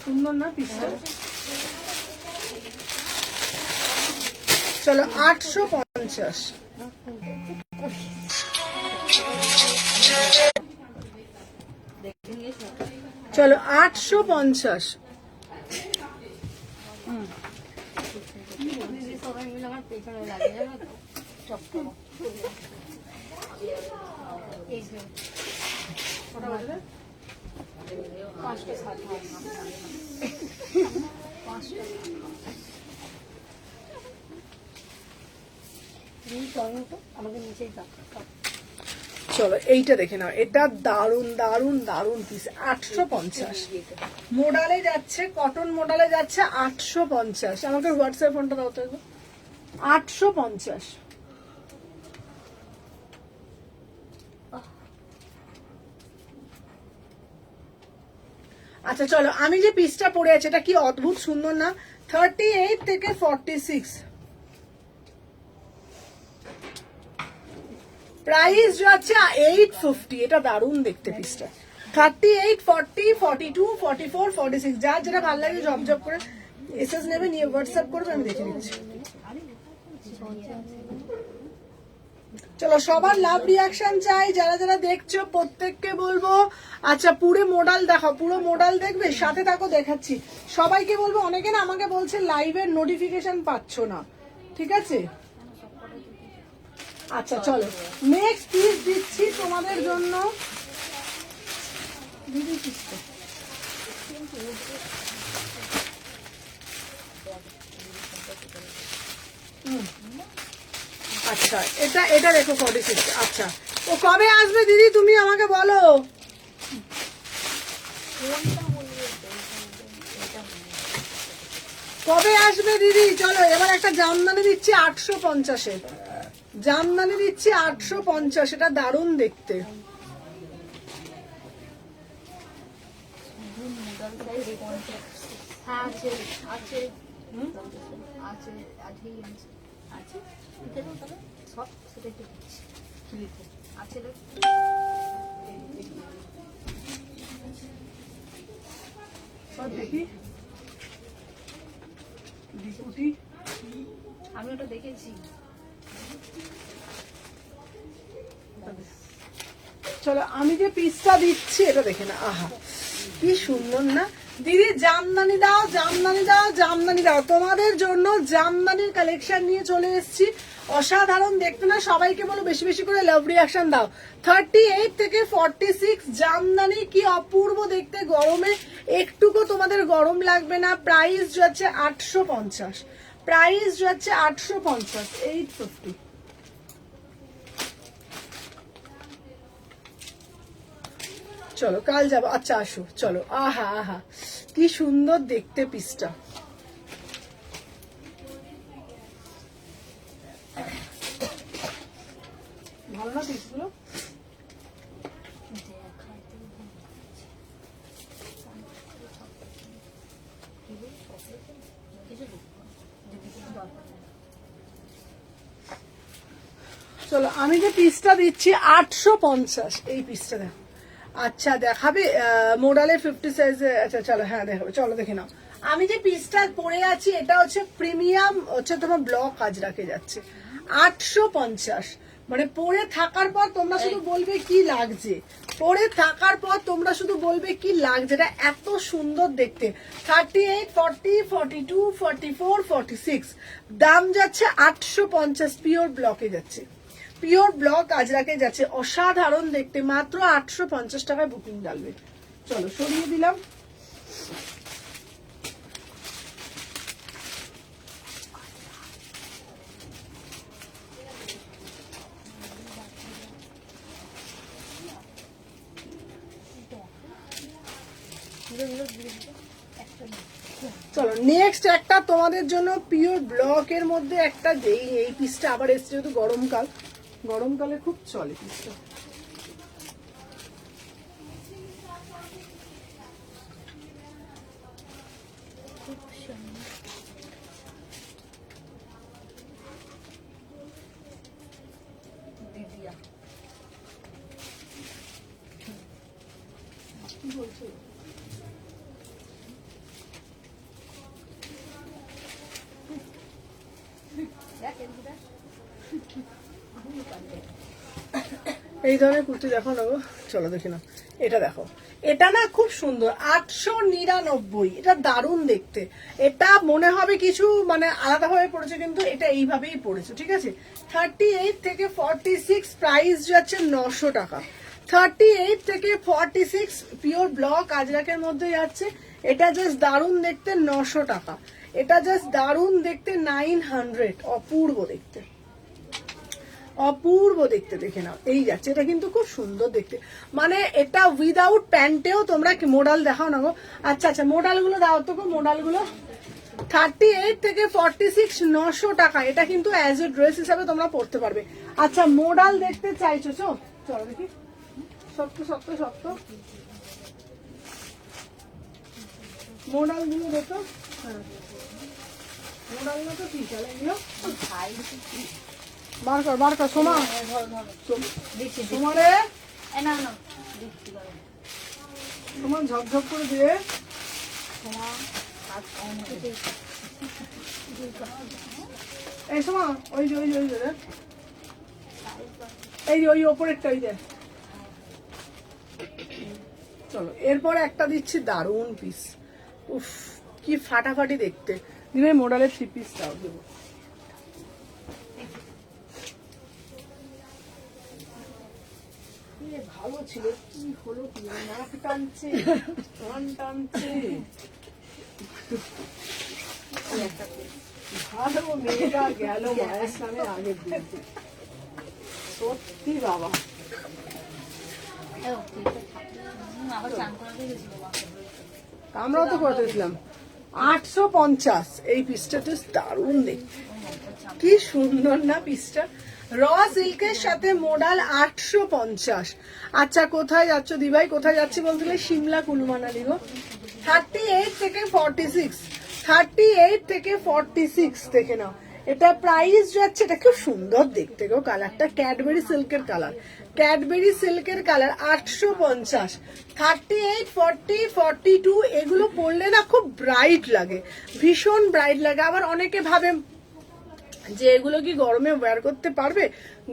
সুন্দর না পিসটা। চলো 850। দেখে নিয়েছি। চলো 850। দিদি সবাই মিলে আমার পেছনে লাগে জানো তো। চপ করো। এই যে কটা বাজে? 5টা 60 তুমি চলো তো আমাকে নিচেই দাও। চলো এইটা দেখে নাও, এটা দারুন দারুন দারুন পিস। 850 মোডালে যাচ্ছে, কটন মোডালে যাচ্ছে 850। আমাকে হোয়াটসঅ্যাপ ফোনটা দাও তো একবার। 850। আচ্ছা চলো, আমি যে পিসটা পরে আছি এটা কি অদ্ভুত সুন্দর না। 38 থেকে 46 প্রাইস যাচ্ছে 850। এটা দারুণ দেখতে পিসটা। 38, 40, 42, 44, 46 যার যেটা ভালো লাগে জব করে এসএস নেবে, নিয়ে হোয়াটসঅ্যাপ করবে, আমি দেখে নিচ্ছি। চলো সবার লাভ রিয়াকশন চাই, যারা যারা দেখছো প্রত্যেককে বলবো আচ্ছা পুরো মডেল দেখাও, পুরো মডেল দেখবে, সাথে থাকো দেখাচ্ছি। সবাইকে বলবো, অনেকে না আমাকে বলছে লাইভের নোটিফিকেশন পাচ্ছ না, ঠিক আছে। আচ্ছা চলো নেক্সট পিস দিচ্ছি তোমাদের জন্য। দিদি পিসটা আচ্ছা, এটা এটা দেখো 46। আচ্ছা ও কবে আসবে দিদি তুমি আমাকে বলো। কবে আসবে দিদি? চলো এবার একটা জামদানি দিচ্ছি 850-এর, জামদানি দিচ্ছি 850। এটা দারুণ দেখতে। হ্যাঁ আছে আছে আছে আজকেই আছে আছে দেখো তাহলে সব সেটা একটু দিচ্ছি আছে সব দেখি বিকুটি। আমি ওটা দেখেছি। চলো আমি যে পিসটা দিচ্ছি এটা দেখে না, আহা কি সুন্দর না দিদি। জামদানি দাও জামদানি দাও জামদানি দাও, তোমাদের জন্য জামদানির কালেকশন নিয়ে চলে এসেছি। অসাধারণ দেখতে না, সবাইকে বলো বেশি বেশি করে লাভ রিয়াকশন দাও। 38 থেকে 46 জামদানি, কি অপূর্ব দেখতে, গরমে একটুকু তোমাদের গরম লাগবে না। প্রাইস যাচ্ছে 850, প্রাইস যাচ্ছে 850, 850। চলো কাল যাবো। আচ্ছা আসো চলো। আহা আহা কি সুন্দর দেখতে পিসটা। ভালো না পিসগুলো? চলো আমি যে পিসটা দিচ্ছি 850, এই পিসটা দেখো। আচ্ছা দেখাবে মোডালের 50 সাইজে। আচ্ছা চলো হ্যাঁ দেখাবে, চলো দেখে নাও। আমি যে পিসটা পরে আছি এটা হচ্ছে প্রিমিয়াম, হচ্ছে তোমার ব্লক কাজ রাখে যাচ্ছে 850। মানে পরে থাকার পর তোমরা শুধু বলবে কি লাগছে, পরে থাকার পর তোমরা শুধু বলবে কি লাগছে, এটা এত সুন্দর দেখতে। 38, 40, 42, 44, 46 দাম যাচ্ছে 850। পিওর ব্লকে যাচ্ছে, পিওর ব্লক আজরাকে যাচ্ছে, অসাধারণ দেখতে। মাত্র 850 টাকায় বুকিং ডালবে। চলো সরিয়ে দিলাম। চলো নেক্সট একটা তোমাদের জন্য পিওর ব্লকের মধ্যে একটা দেই। এই পিসটা আবার এসছে, যেহেতু গরমকালে খুব চলে পিসটা। কি বলছো? এই ধরনের কুর্তি দেখো না গো, চলো দেখি না। এটা দেখো, এটা না খুব সুন্দর, 899। এটা দারুণ দেখতে। এটা মনে হবে কিছু মানে আলাদাভাবে পড়েছে, কিন্তু এটা এইভাবেই পড়েছে, ঠিক আছে। 38 থেকে 46, প্রাইস যাচ্ছে 900 টাকা। 38 থেকে 46 পিওর ব্লক আজরাকের মধ্যে যাচ্ছে। এটা জাস্ট দারুণ দেখতে, 900 টাকা। এটা জাস্ট দারুণ দেখতে, 900। অপূর্ব দেখতে, অপূর্ব দেখতে, দেখে নাও। এই যাচ্ছে, এটা কিন্তু খুব সুন্দর দেখতে। মানে এটা উইদাউট প্যান্টেও তোমরা মোডাল দেখাও না গো। আচ্ছা আচ্ছা, মোডালগুলো দাও তো গো, মোডালগুলো। 38 থেকে 46, 900 টাকা। এটা কিন্তু অ্যাজ এ ড্রেস হিসাবে তোমরা পরতে পারবে। আচ্ছা, মোডাল দেখতে চাইছো? চলো দেখি। শক্ত মোডালগুলো দেখো। হ্যাঁ, মোডালগুলো তো কি চলে এগুলো। বার কর সোমা। তোমারে তোমার ঝকঝক করে দিয়ে এই সোমা, ওই যে এই যে ওই ওপরেরটাই দে। চলো, এরপরে একটা দিচ্ছি দারুণ পিস। উফ, কি ফাটাফাটি দেখতে। দিবে মোডালের 3 পিসটাও দেবো। ভালো ছিল, কি হলো কি, নাক টানছে, কান টানছে। ভালো মেয়েটা গেল মায়ের স্নানের আগের দিন। সত্যি বাবা, আমরাও তো করেছিলাম। 850 এই পিসটা তো দারুণ দেখতে, কি সুন্দর না পিসটা। র সিল্কের সাথে মোডাল 850। আচ্ছা, কোথায় যাচ্ছ দিভাই? কোথায় যাচ্ছি বলছিলে? সিমলা কুলু মানালি গো। 38 থেকে 46, 38 থেকে 46 দেখে নাও। এটা প্রাইস যাচ্ছে, এটা খুব সুন্দর দেখতে গো, কালারটা ক্যাডবেরি সিল্কের কালার, 850। 38, 40, 42 এগুলো পরলে না খুব ব্রাইট লাগে, ভীষণ ব্রাইট লাগে। আবার অনেকে ভাবে যে এগুলো কি গরমে ওয়্যার করতে পারবে,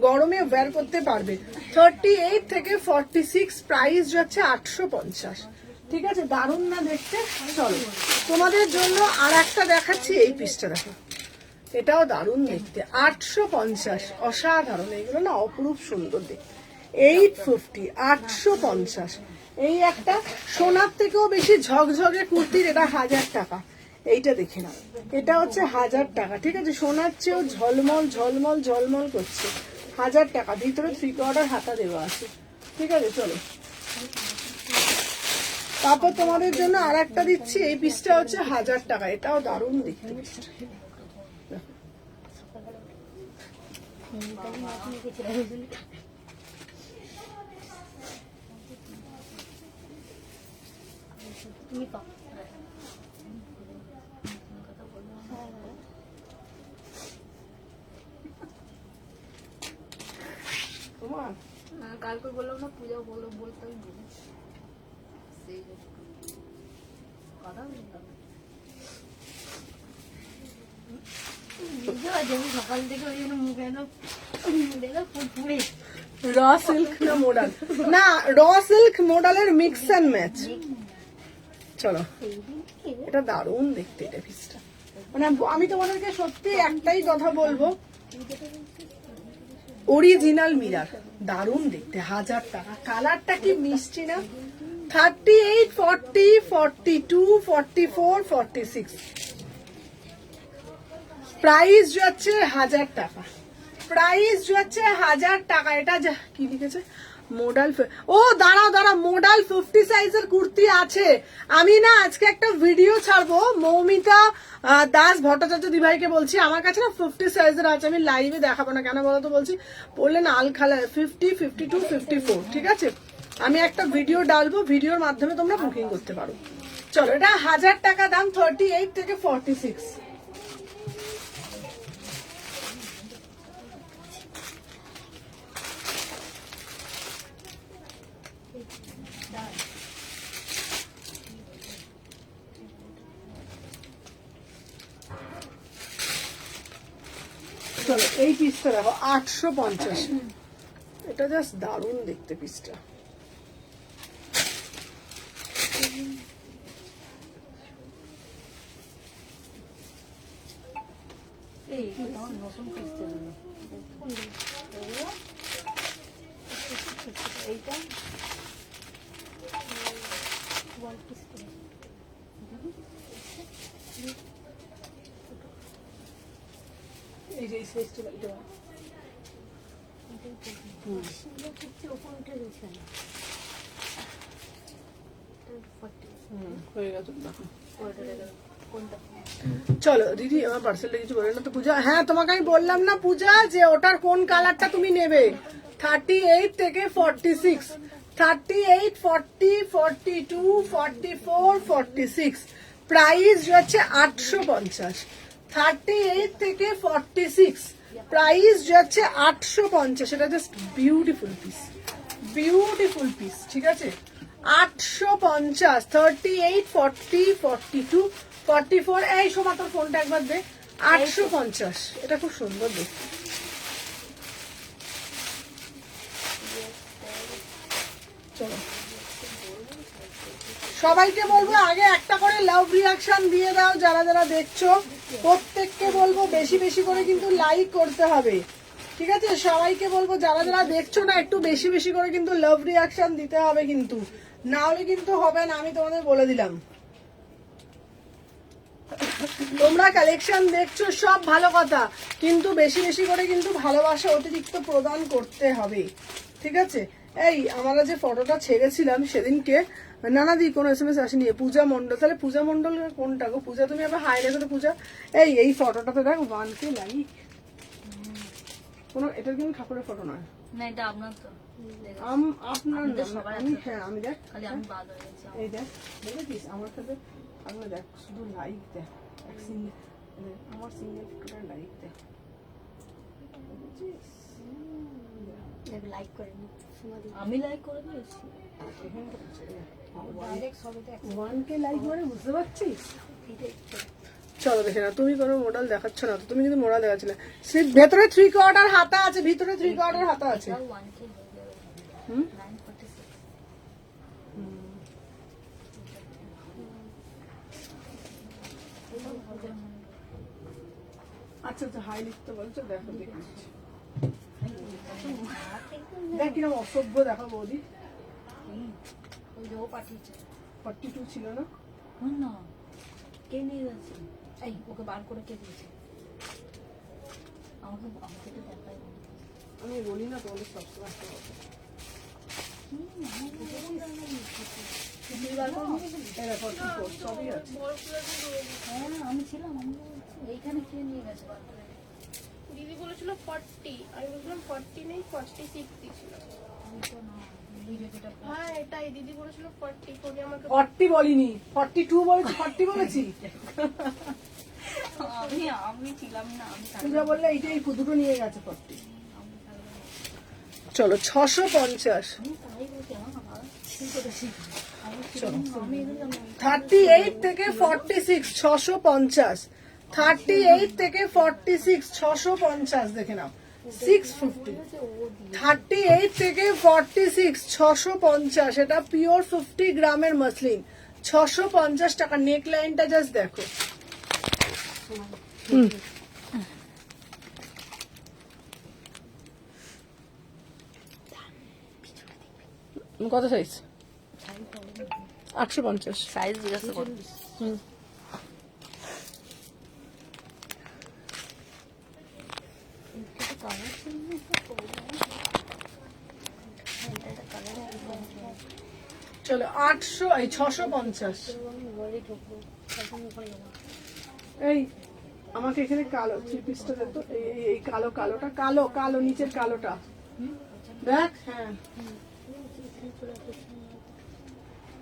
গরমে ওয়্যার করতে পারবে। 38 থেকে 46, প্রাইস যাচ্ছে 850। ঠিক আছে, দারুণ না দেখতে। চলো, তোমাদের জন্য আর একটা দেখাচ্ছি। এই পিসটা দেখো, এটাও দারুণ দেখতে, 850। অসাধারণ, এগুলো না অপরূপ সুন্দর দেখতে। 850, 850। এই একটা সোনার থেকেও বেশি ঝকঝকে কুর্তির, এটা 1000 টাকা। এইটা দেখে নাও, এটা হচ্ছে 1000 টাকা। ঠিক আছে, সোনার চেয়েও ঝলমল করছে, 1000 টাকা। ভিতরে 3/4 হাতা দেওয়া আছে। ঠিক আছে, চলো। তারপর তোমাদের জন্য আর একটা দিচ্ছি। এই পিসটা হচ্ছে 1000 টাকা। এটাও দারুণ দেখতে পিসটা। কালকে বললাম না পূজা বলতে আমি বলি সেই কথা বলতাম। সকাল থেকে ওই জন্য মুখে র সিল্ক না মোডাল? না, র সিল্ক মোডালের মিক্স অ্যান্ড ম্যাচ। চলো, এটা দারুণ দেখতে, এটা পিসটা। মানে আমি তোমাদেরকে সত্যি একটাই কথা বলবো, অরিজিনাল মিরার, দারুণ দেখতে, 1000 টাকা। কালারটা কি মিষ্টি না। 38, 40, 42, 44, 46, প্রাইস যাচ্ছে 1000 টাকা। প্রাইস হচ্ছে 1000 টাকা। এটা কি লিখেছে মডেল, ও দাঁড়াও মডেল 50 সাইজের কুর্তি আছে। আমি না আজকে একটা ভিডিও ছাড়বো, মৌমিতা দাস ভট্টাচার্য দিভাইকে বলছি, আমার কাছে না 50 সাইজের আছে, আমি লাইভে দেখাবো না কেন বলো তো, বলছি বললেন আল খালা 50, 52, 54, ঠিক আছে। আমি একটা ভিডিও ডালবো, ভিডিওর মাধ্যমে তোমরা বুকিং করতে পারো। চলো, এটা 1000 টাকা দাম, 38 থেকে 46। চলো, এই পিসটা দেখো 850, এটা জাস্ট দারুণ দেখতে পিসটা। নতুন কিস্তি এইটা এই যে সাইজটা এটা ওপর উঠে গেছে হয়ে গেছে দেখো। কোনটা চলো দিদি, আমার পার্সেলটা কিছু বলে না তো পূজা। হ্যাঁ, তোমাকে আমি বললাম না পূজা যে ওটার কোন কালারটা তুমি নেবে। 38 থেকে 46, 38, 40, 42, 44, 46, প্রাইস হচ্ছে 850। 38 থেকে 46, প্রাইস হচ্ছে 850। এটা just beautiful piece, beautiful piece, ঠিক আছে। 850, 38, 40, 42, 44, এই সময় তোর ফোনটা একবার দে। 850, এটা খুব সুন্দর দেখতে। চলো, সবাইকে বলবো আগে একটা করে লাভ রিয়াকশন দিয়ে দাও, যারা যারা দেখছো প্রত্যেককে বলবো বেশি বেশি করে কিন্তু লাইক করতে হবে, ঠিক আছে। সবাইকে বলবো যারা যারা দেখছো না, একটু বেশি বেশি করে কিন্তু লাভ রিয়াকশন দিতে হবে, কিন্তু না হলে কিন্তু হবে না, আমি তোমাদের বলে দিলাম। তোমরা কালেকশন দেখছো সব ভালো কথা, কিন্তু বেশি বেশি করে কিন্তু ভালোবাসা অতিরিক্ত প্রদান করতে হবে, ঠিক আছে। এই আমরা যে ফটোটা ছেড়েছিলাম সেদিনকে, নানাদি কোনো SMS আসেনি, পূজা মন্ডল, তাহলে পূজা মন্ডল কোনটা গো? পূজা তুমি আবার হাই রেখে পূজা, এই ফটোটাতে দেখ 1K লাইক। কোনো এটা কিন্তু ঠাকুরের ফটো নয় না, এটা আপনার তো আপনার আমি, হ্যাঁ আমি দেখ, খালি আমি বাদ হয়ে গেছি। এই দেখ, দেখেছিস আমার সাথে আমি দেখ, শুধু লাইক দেখ, এক সিঙ্গেল আমার সিঙ্গেল ফটোটার লাইক দেখ, লাইক করে নি আমি লাইক করে দিয়েছি। ডাইরেক্ট সবেতে 1K লাইক মানে বুঝতে পারছিস। চলো দেখে না, তুমি কোনো মডেল দেখাচ্ছ না তো, তুমি কিন্তু মডেল দেখাচ্ছিলে। ভেতরে 3/4 হাতা আছে, ভিতরে 3/4 হাতা আছে। 1K হয়ে যাবে। হুম 946। আচ্ছা আচ্ছা, হাই লিখতে বলছো, দেখো দেখছি, দেখ কিরকম অসভ্য দেখো বৌদি। ওই যে ও পাঠিয়েছে। 42 ছিল না? না, কে নিয়ে যাচ্ছে? এই ওকে বার করে কে দিয়েছে? আমাকে তো দেখাই না। আমি বলি না তোমাদের সবসময় একটা কথা। এরা 44 সবই আছে। হ্যাঁ, আমি ছিলাম, এইখানে কে নিয়ে গেছে বার করে? দিদি বলেছিল 40, আমি বলছিলাম 40 নেই, 46 ছিল। হ্যাঁ এটাই, দিদি বলেছিল 40, পরে আমাকে 40 বলিনি, 42 বলেছি, 40 বলেছি। আমি ছিলাম না, আমি পূজা বললে এইটাই দুটো নিয়ে গেছে 40। চলো 650, তাই বলছি, আমার বাবা ঠিক করেছি। চলো। আমি এগুলো 38 থেকে 46, 650, 38 থেকে 46, 650 দেখে নাও, 650। 38 থেকে 46, 650, এটা পিওর 50 গ্রামের মসলিন, 650 টাকা। নেক লাইনটা জাস্ট দেখো। কত সাইজ? 850। সাইজ জিজ্ঞাসা করবি। কালার ছিল চলো 800 এই 650। আমি বলে ঢুকবো তখন ওখানে যাবো। এই আমাকে এখানে কালো 3 পিসটা দে তো, এই কালো কালোটা, কালো কালো নিচের কালোটা দেখ। হ্যাঁ,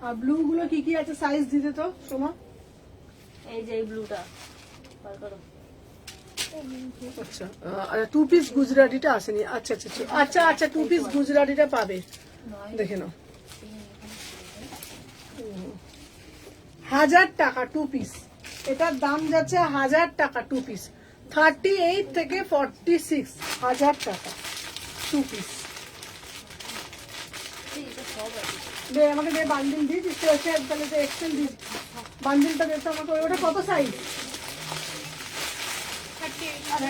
আর ব্লু গুলো কি কি আছে সাইজ দিতে তো সোমা। এই যে এই ব্লুটা বার করো। আচ্ছা 2 পিস গুজরাটিটা আসেনি। আচ্ছা আচ্ছা আচ্ছা আচ্ছা আচ্ছা 2 পিস গুজরাটিটা পাবে, দেখে নাও। 1000 টাকা 2 পিস, এটার দাম যাচ্ছে 1000 টাকা 2 পিস। 38 থেকে 46, 1000 টাকা 2 পিস। দে আমাকে দে বান্ডিল দিস, তাহলে তো এক্সেল দিস বান্ডিলটা দে তো আমাকে। ওটা কত সাইজ?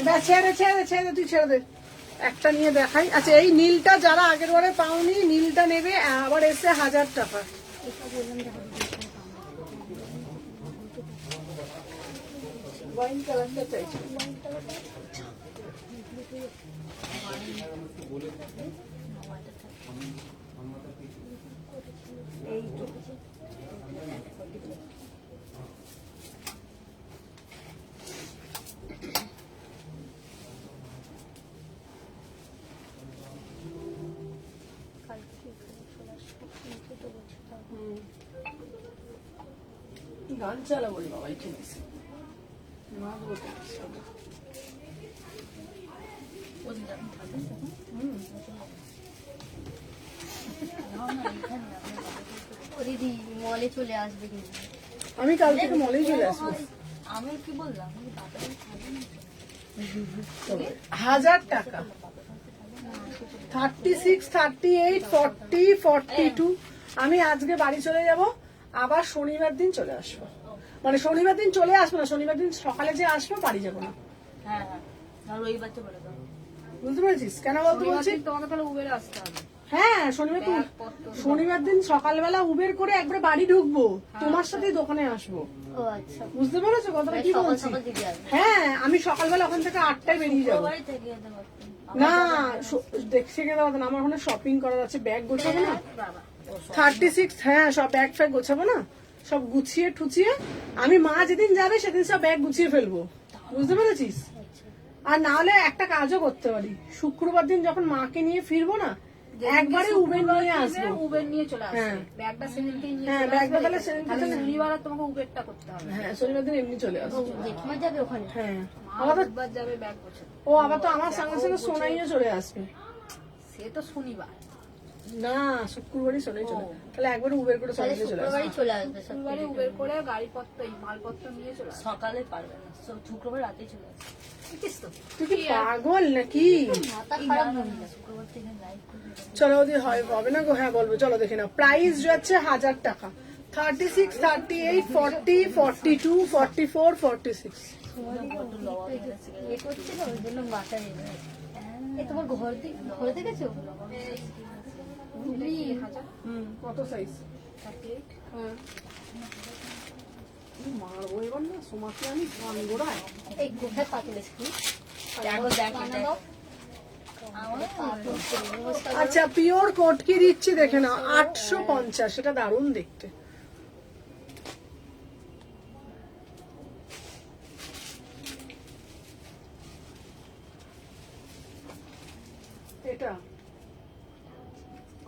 ব্যাস ছেড়ে ছেড়ে ছেড়ে তুই ছেড়ে দে, একটা নিয়ে দেখাই। আচ্ছা এই নীলটা যারা আগের বারে পাওনি নীলটা নেবে, আবার এসে 1000 টাকা। ওয়াইন কালারটা চাইছি। গান চালা বলি বাবা এখানে এসে নাচ বলতে ও দিদি মলে চলে আসবে কিন্তু। আমি কাল থেকে মলেই চলে আসবো। আমি কি বললাম 1000 টাকা 36, 38, 40, 42। আমি আজকে বাড়ি চলে যাব, আবার শনিবার দিন চলে আসবো। মানে শনিবার দিন চলে আসবো না, শনিবার দিন সকালে যে আসবো, বাড়ি যাবো না। হ্যাঁ হ্যাঁ, আর রবিবার তো বলে দাও। বুঝতে পেরেছিস কেন বলতে বলছি? তোমাকে তাহলে উবেরে আসতে হবে। হ্যাঁ শনিবার দিন সকালবেলা উবের করে একবার বাড়ি ঢুকবো, তোমার সাথেই দোকানে আসবো। ও আচ্ছা, বুঝতে পেরেছো কথাটা কি সকাল বলছি? সকাল দিদি আসবে। হ্যাঁ আমি সকালবেলা ওখান থেকে 8টায় বেরিয়ে যাবো। বাড়ি থেকে যেতে পারতাম। না দেখছে গেলে না, আমার ওখানে শপিং করার আছে, ব্যাগ গোছাবো না। বাবা 36, হ্যাঁ সব ব্যাগ ফ্যাগ গোছাবো না, সব গুছিয়ে টুছিয়ে আমি মা যেদিন যাবে সেদিন সব ব্যাগ গুছিয়ে ফেলবো। বুঝতে পেরেছিস? আর না হলে একটা কাজও করতে পারি, শুক্রবার দিন যখন মাকে নিয়ে ফিরবো না, একবারে উবের নিয়ে আসবো। উবের নিয়ে চলে আসবে। হ্যাঁ। ব্যাগটা সেদিনকেই নিয়ে হ্যাঁ চলে ব্যাগটা আসবে। তাহলে সেদিন তাহলে শনিবার আর তোমাকে উবেরটা করতে হবে। হ্যাঁ শনিবার দিন এমনি চলে আসবো। জেঠিমা যাবে ওখানে। হ্যাঁ মা আবার তো বুধবার যাবে ব্যাগ গোছাতে। ও আবার তো আমার সঙ্গে সঙ্গে সোনাইও চলে আসবে। সে তো শনিবার। না শুক্রবারই সোনাই চলে, তাহলে একবার উবের করে তাহলে সোনাই চলে আসবে। শুক্রবারই চলে আসবে সব শুক্রবারে উবের করে গাড়িপত্র এই মালপত্র নিয়ে চলে আসবে। সকালে পারবে না, শুক্রবার রাতে চলে আসবে। দেখিস তো তুই কি পাগল নাকি? মাথা খারাপ মহিলা। শুক্রবার থেকে লাইভ করবে। চলো ওদি হয় হবে না গো। হ্যাঁ বলবো, চলো দেখে নাও। প্রাইস যাচ্ছে 1000 টাকা। 36, 38, 40, 42, 44, 46। এ করছিল ওই জন্য মাথা নেবে। এ তোমার ঘরে দেখেছো? কত সাইজ? হ্যাঁ মারবো এবার না সোমাকে আমি গান গোড়ায়। এই কোথায় পাতলে দেখো দেখো দেখো। আচ্ছা পিওর কোট কি দিচ্ছি দেখে নাও, 850। এটা দারুণ দেখতে। এটা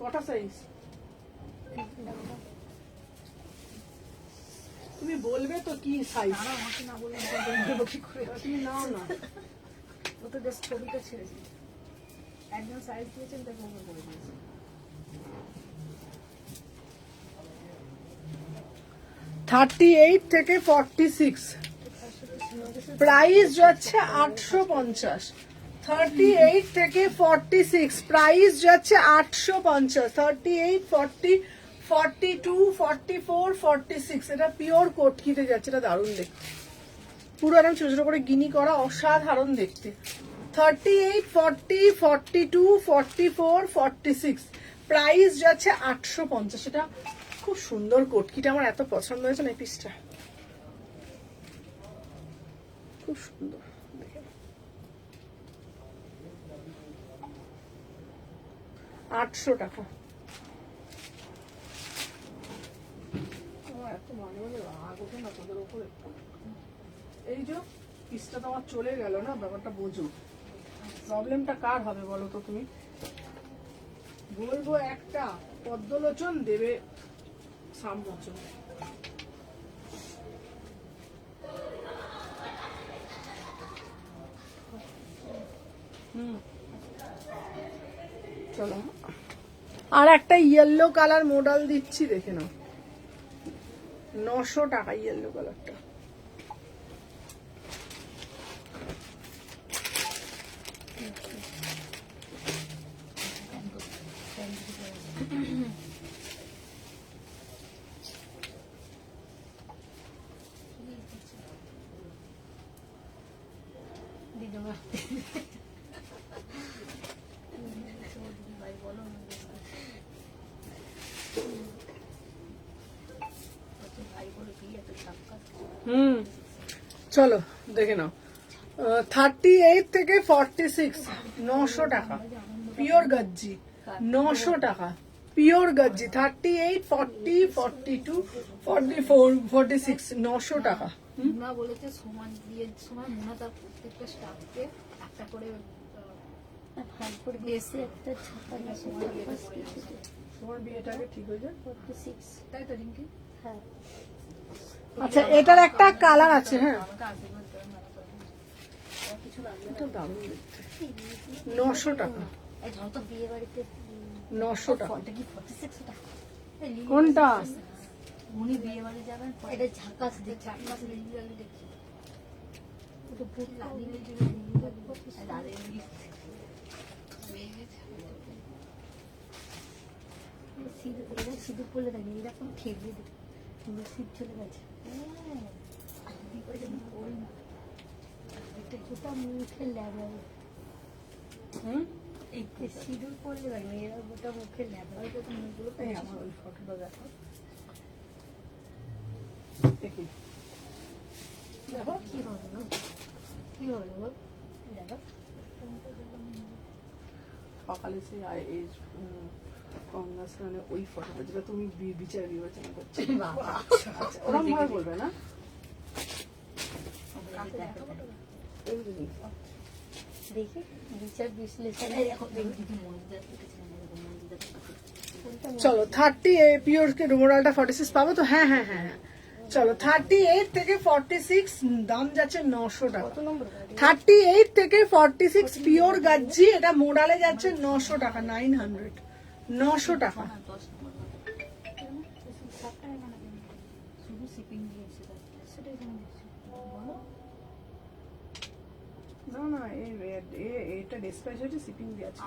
কটা সাইজ? তুমি বলবে তো কি সাইজ? আমাকে না বলে তুমি নাও না। ও তো জাস্ট ছবিটা ছেড়েছে। একজন সাইজ দিয়েছেন তাকে ওকে করে দিয়েছে। 38 থেকে 46। প্রাইস যাচ্ছে 850। 38 থেকে 46 প্রাইস যাচ্ছে 850। 38, 40, 42, 44, 46। এটা পিওর কোটকিতে যাচ্ছে। এটা দারুণ দেখতে, পুরো একদম ছোট ছোট করে গিনি করা, অসাধারণ দেখতে। 38, 40, 42, 44, 46 প্রাইস যাচ্ছে 850। এটা খুব সুন্দর কোটকিটা, আমার এত পছন্দ হয়েছে না এই পিসটা, খুব সুন্দর। 800 টাকা। এত মানে মানে রাগ ওঠে না তোদের উপরে। এই যে পিসটা তো আমার চলে গেল না, ব্যাপারটা বোঝো। প্রবলেমটা কার হবে বলো তো তুমি? বলবো একটা, পদ্মলোচন দেবে সামলোচন। চলো আর একটা ইয়েলো কালার মডেল দিচ্ছি, দেখে নাও। 900 টাকা ইয়েলো কালারটা। দিদিমা চলো দেখে নাও। 38 থেকে 46 900 টাকা পিওর গজ্জি। 900 টাকা পিওর গজ্জি। 38, 40, 42, 44, 46 900 টাকা। মুনা বলেছে সমান দিয়ে সময় মুনা তার প্রত্যেকটা স্টাফকে একটা করে ভাগ করে দিয়েছে একটা ছাপা না সময় তোমার বিয়েটাকে ঠিক হয়ে যায়। 46 তাই তো রিঙ্কি? হ্যাঁ আচ্ছা এটার একটা কালার আছে, হ্যাঁ আমাকে আশীর্বাদ করে মানা করে কিছু লাগবে এটা দারুণ দেখতে। 900 টাকা। এই ধর তো বিয়ে বাড়িতে 900 টাকা। এটা কি 46 টাকা? কোনটা? উনি বিয়ে বাড়ি যাবেন এটা ঝাকাস দিয়ে চারটা লিলি লালি দেখছি ওটা পুরো লালি লিলি লালি লিলি সিঁদুর এরা সিঁদুর পড়লে দেখেন এরকম খেলবে পুরো শীত চলে গেছে। ওটা মুখে ল্যাবাই এই সিঁদুর পড়লে দেখেন এরা ওটা মুখে ল্যাবাই মুখগুলো এই আমার ওই ফটোটা দেখো, দেখি দেখো কি হবে না কি হবে বল দেখো সকালে সে এই গঙ্গা স্নানে ওই ফটোটা যেটা তুমি বিচার বিবেচনা করছো। আচ্ছা, ওরকম ভাবে বলবে না। দেখি বিচার বিশ্লেষণ চলো 38 পিওর কে রুমোরালটা 46 পাবো তো? হ্যাঁ হ্যাঁ হ্যাঁ হ্যাঁ। চলো 38 থেকে 46 দাম যাচ্ছে 900 টাকা। কত নম্বর 38 থেকে 46 পিওর গাজ্জি, এটা মোডালে যাচ্ছে 900 টাকা। 900 900 টাকা। 10 নম্বর শুধু শিপিং দিয়েছে সেটাই কেন দিচ্ছে বলো? না না এটা ডিসপ্যাচ হয়েছে, শিপিং দিয়ে আছে।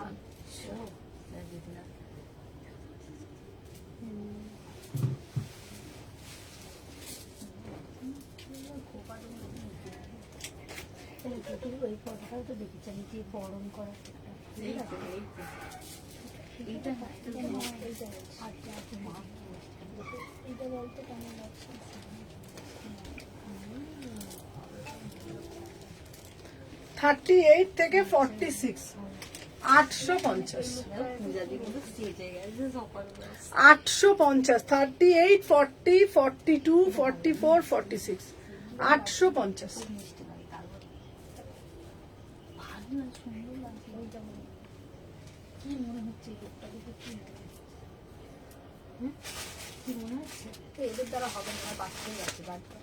ওই ফটোটাও তো দেখেছি আমি যে বরণ করা এইটা এটা বলতে কেমন লাগছে 38 থেকে 46 850 পূজা দিয়ে কিন্তু স্টেজে গেছে সকালবেলা 850 38 40 42 44 46 850। মিষ্টি লাগে তারপর ভালো না সুন্দর লাগছে ওইটা কি মনে হচ্ছে এই লোকটা দেখে কি কি মনে হচ্ছে? তো এদের দ্বারা হবে না, বাচ্চাই আছে বাচ্চা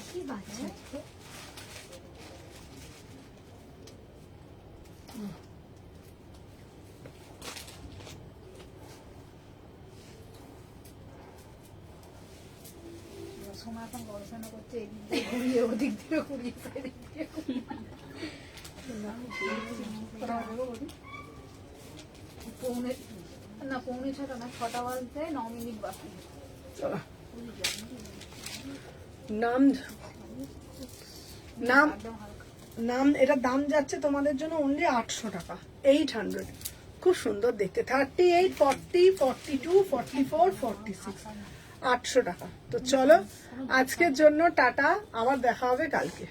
কি বাচ্চা সময় এখন গবেষণা করছে এদিক দিয়ে ঘুরিয়ে ওদিক দিয়ে ঘুরিয়ে এদিক দিয়ে পৌনে না পৌনে 6টা না 6টা বাজতে 9 মিনিট বাকি। চলো নাম নাম একদম হালকা নাম এটার দাম যাচ্ছে তোমাদের জন্য অনলি 800 টাকা। 800 খুব সুন্দর দেখতে। 38 40 42 44 46 800 টাকা। তো চলো আজকের জন্য টাটা, আবার দেখা হবে কালকে।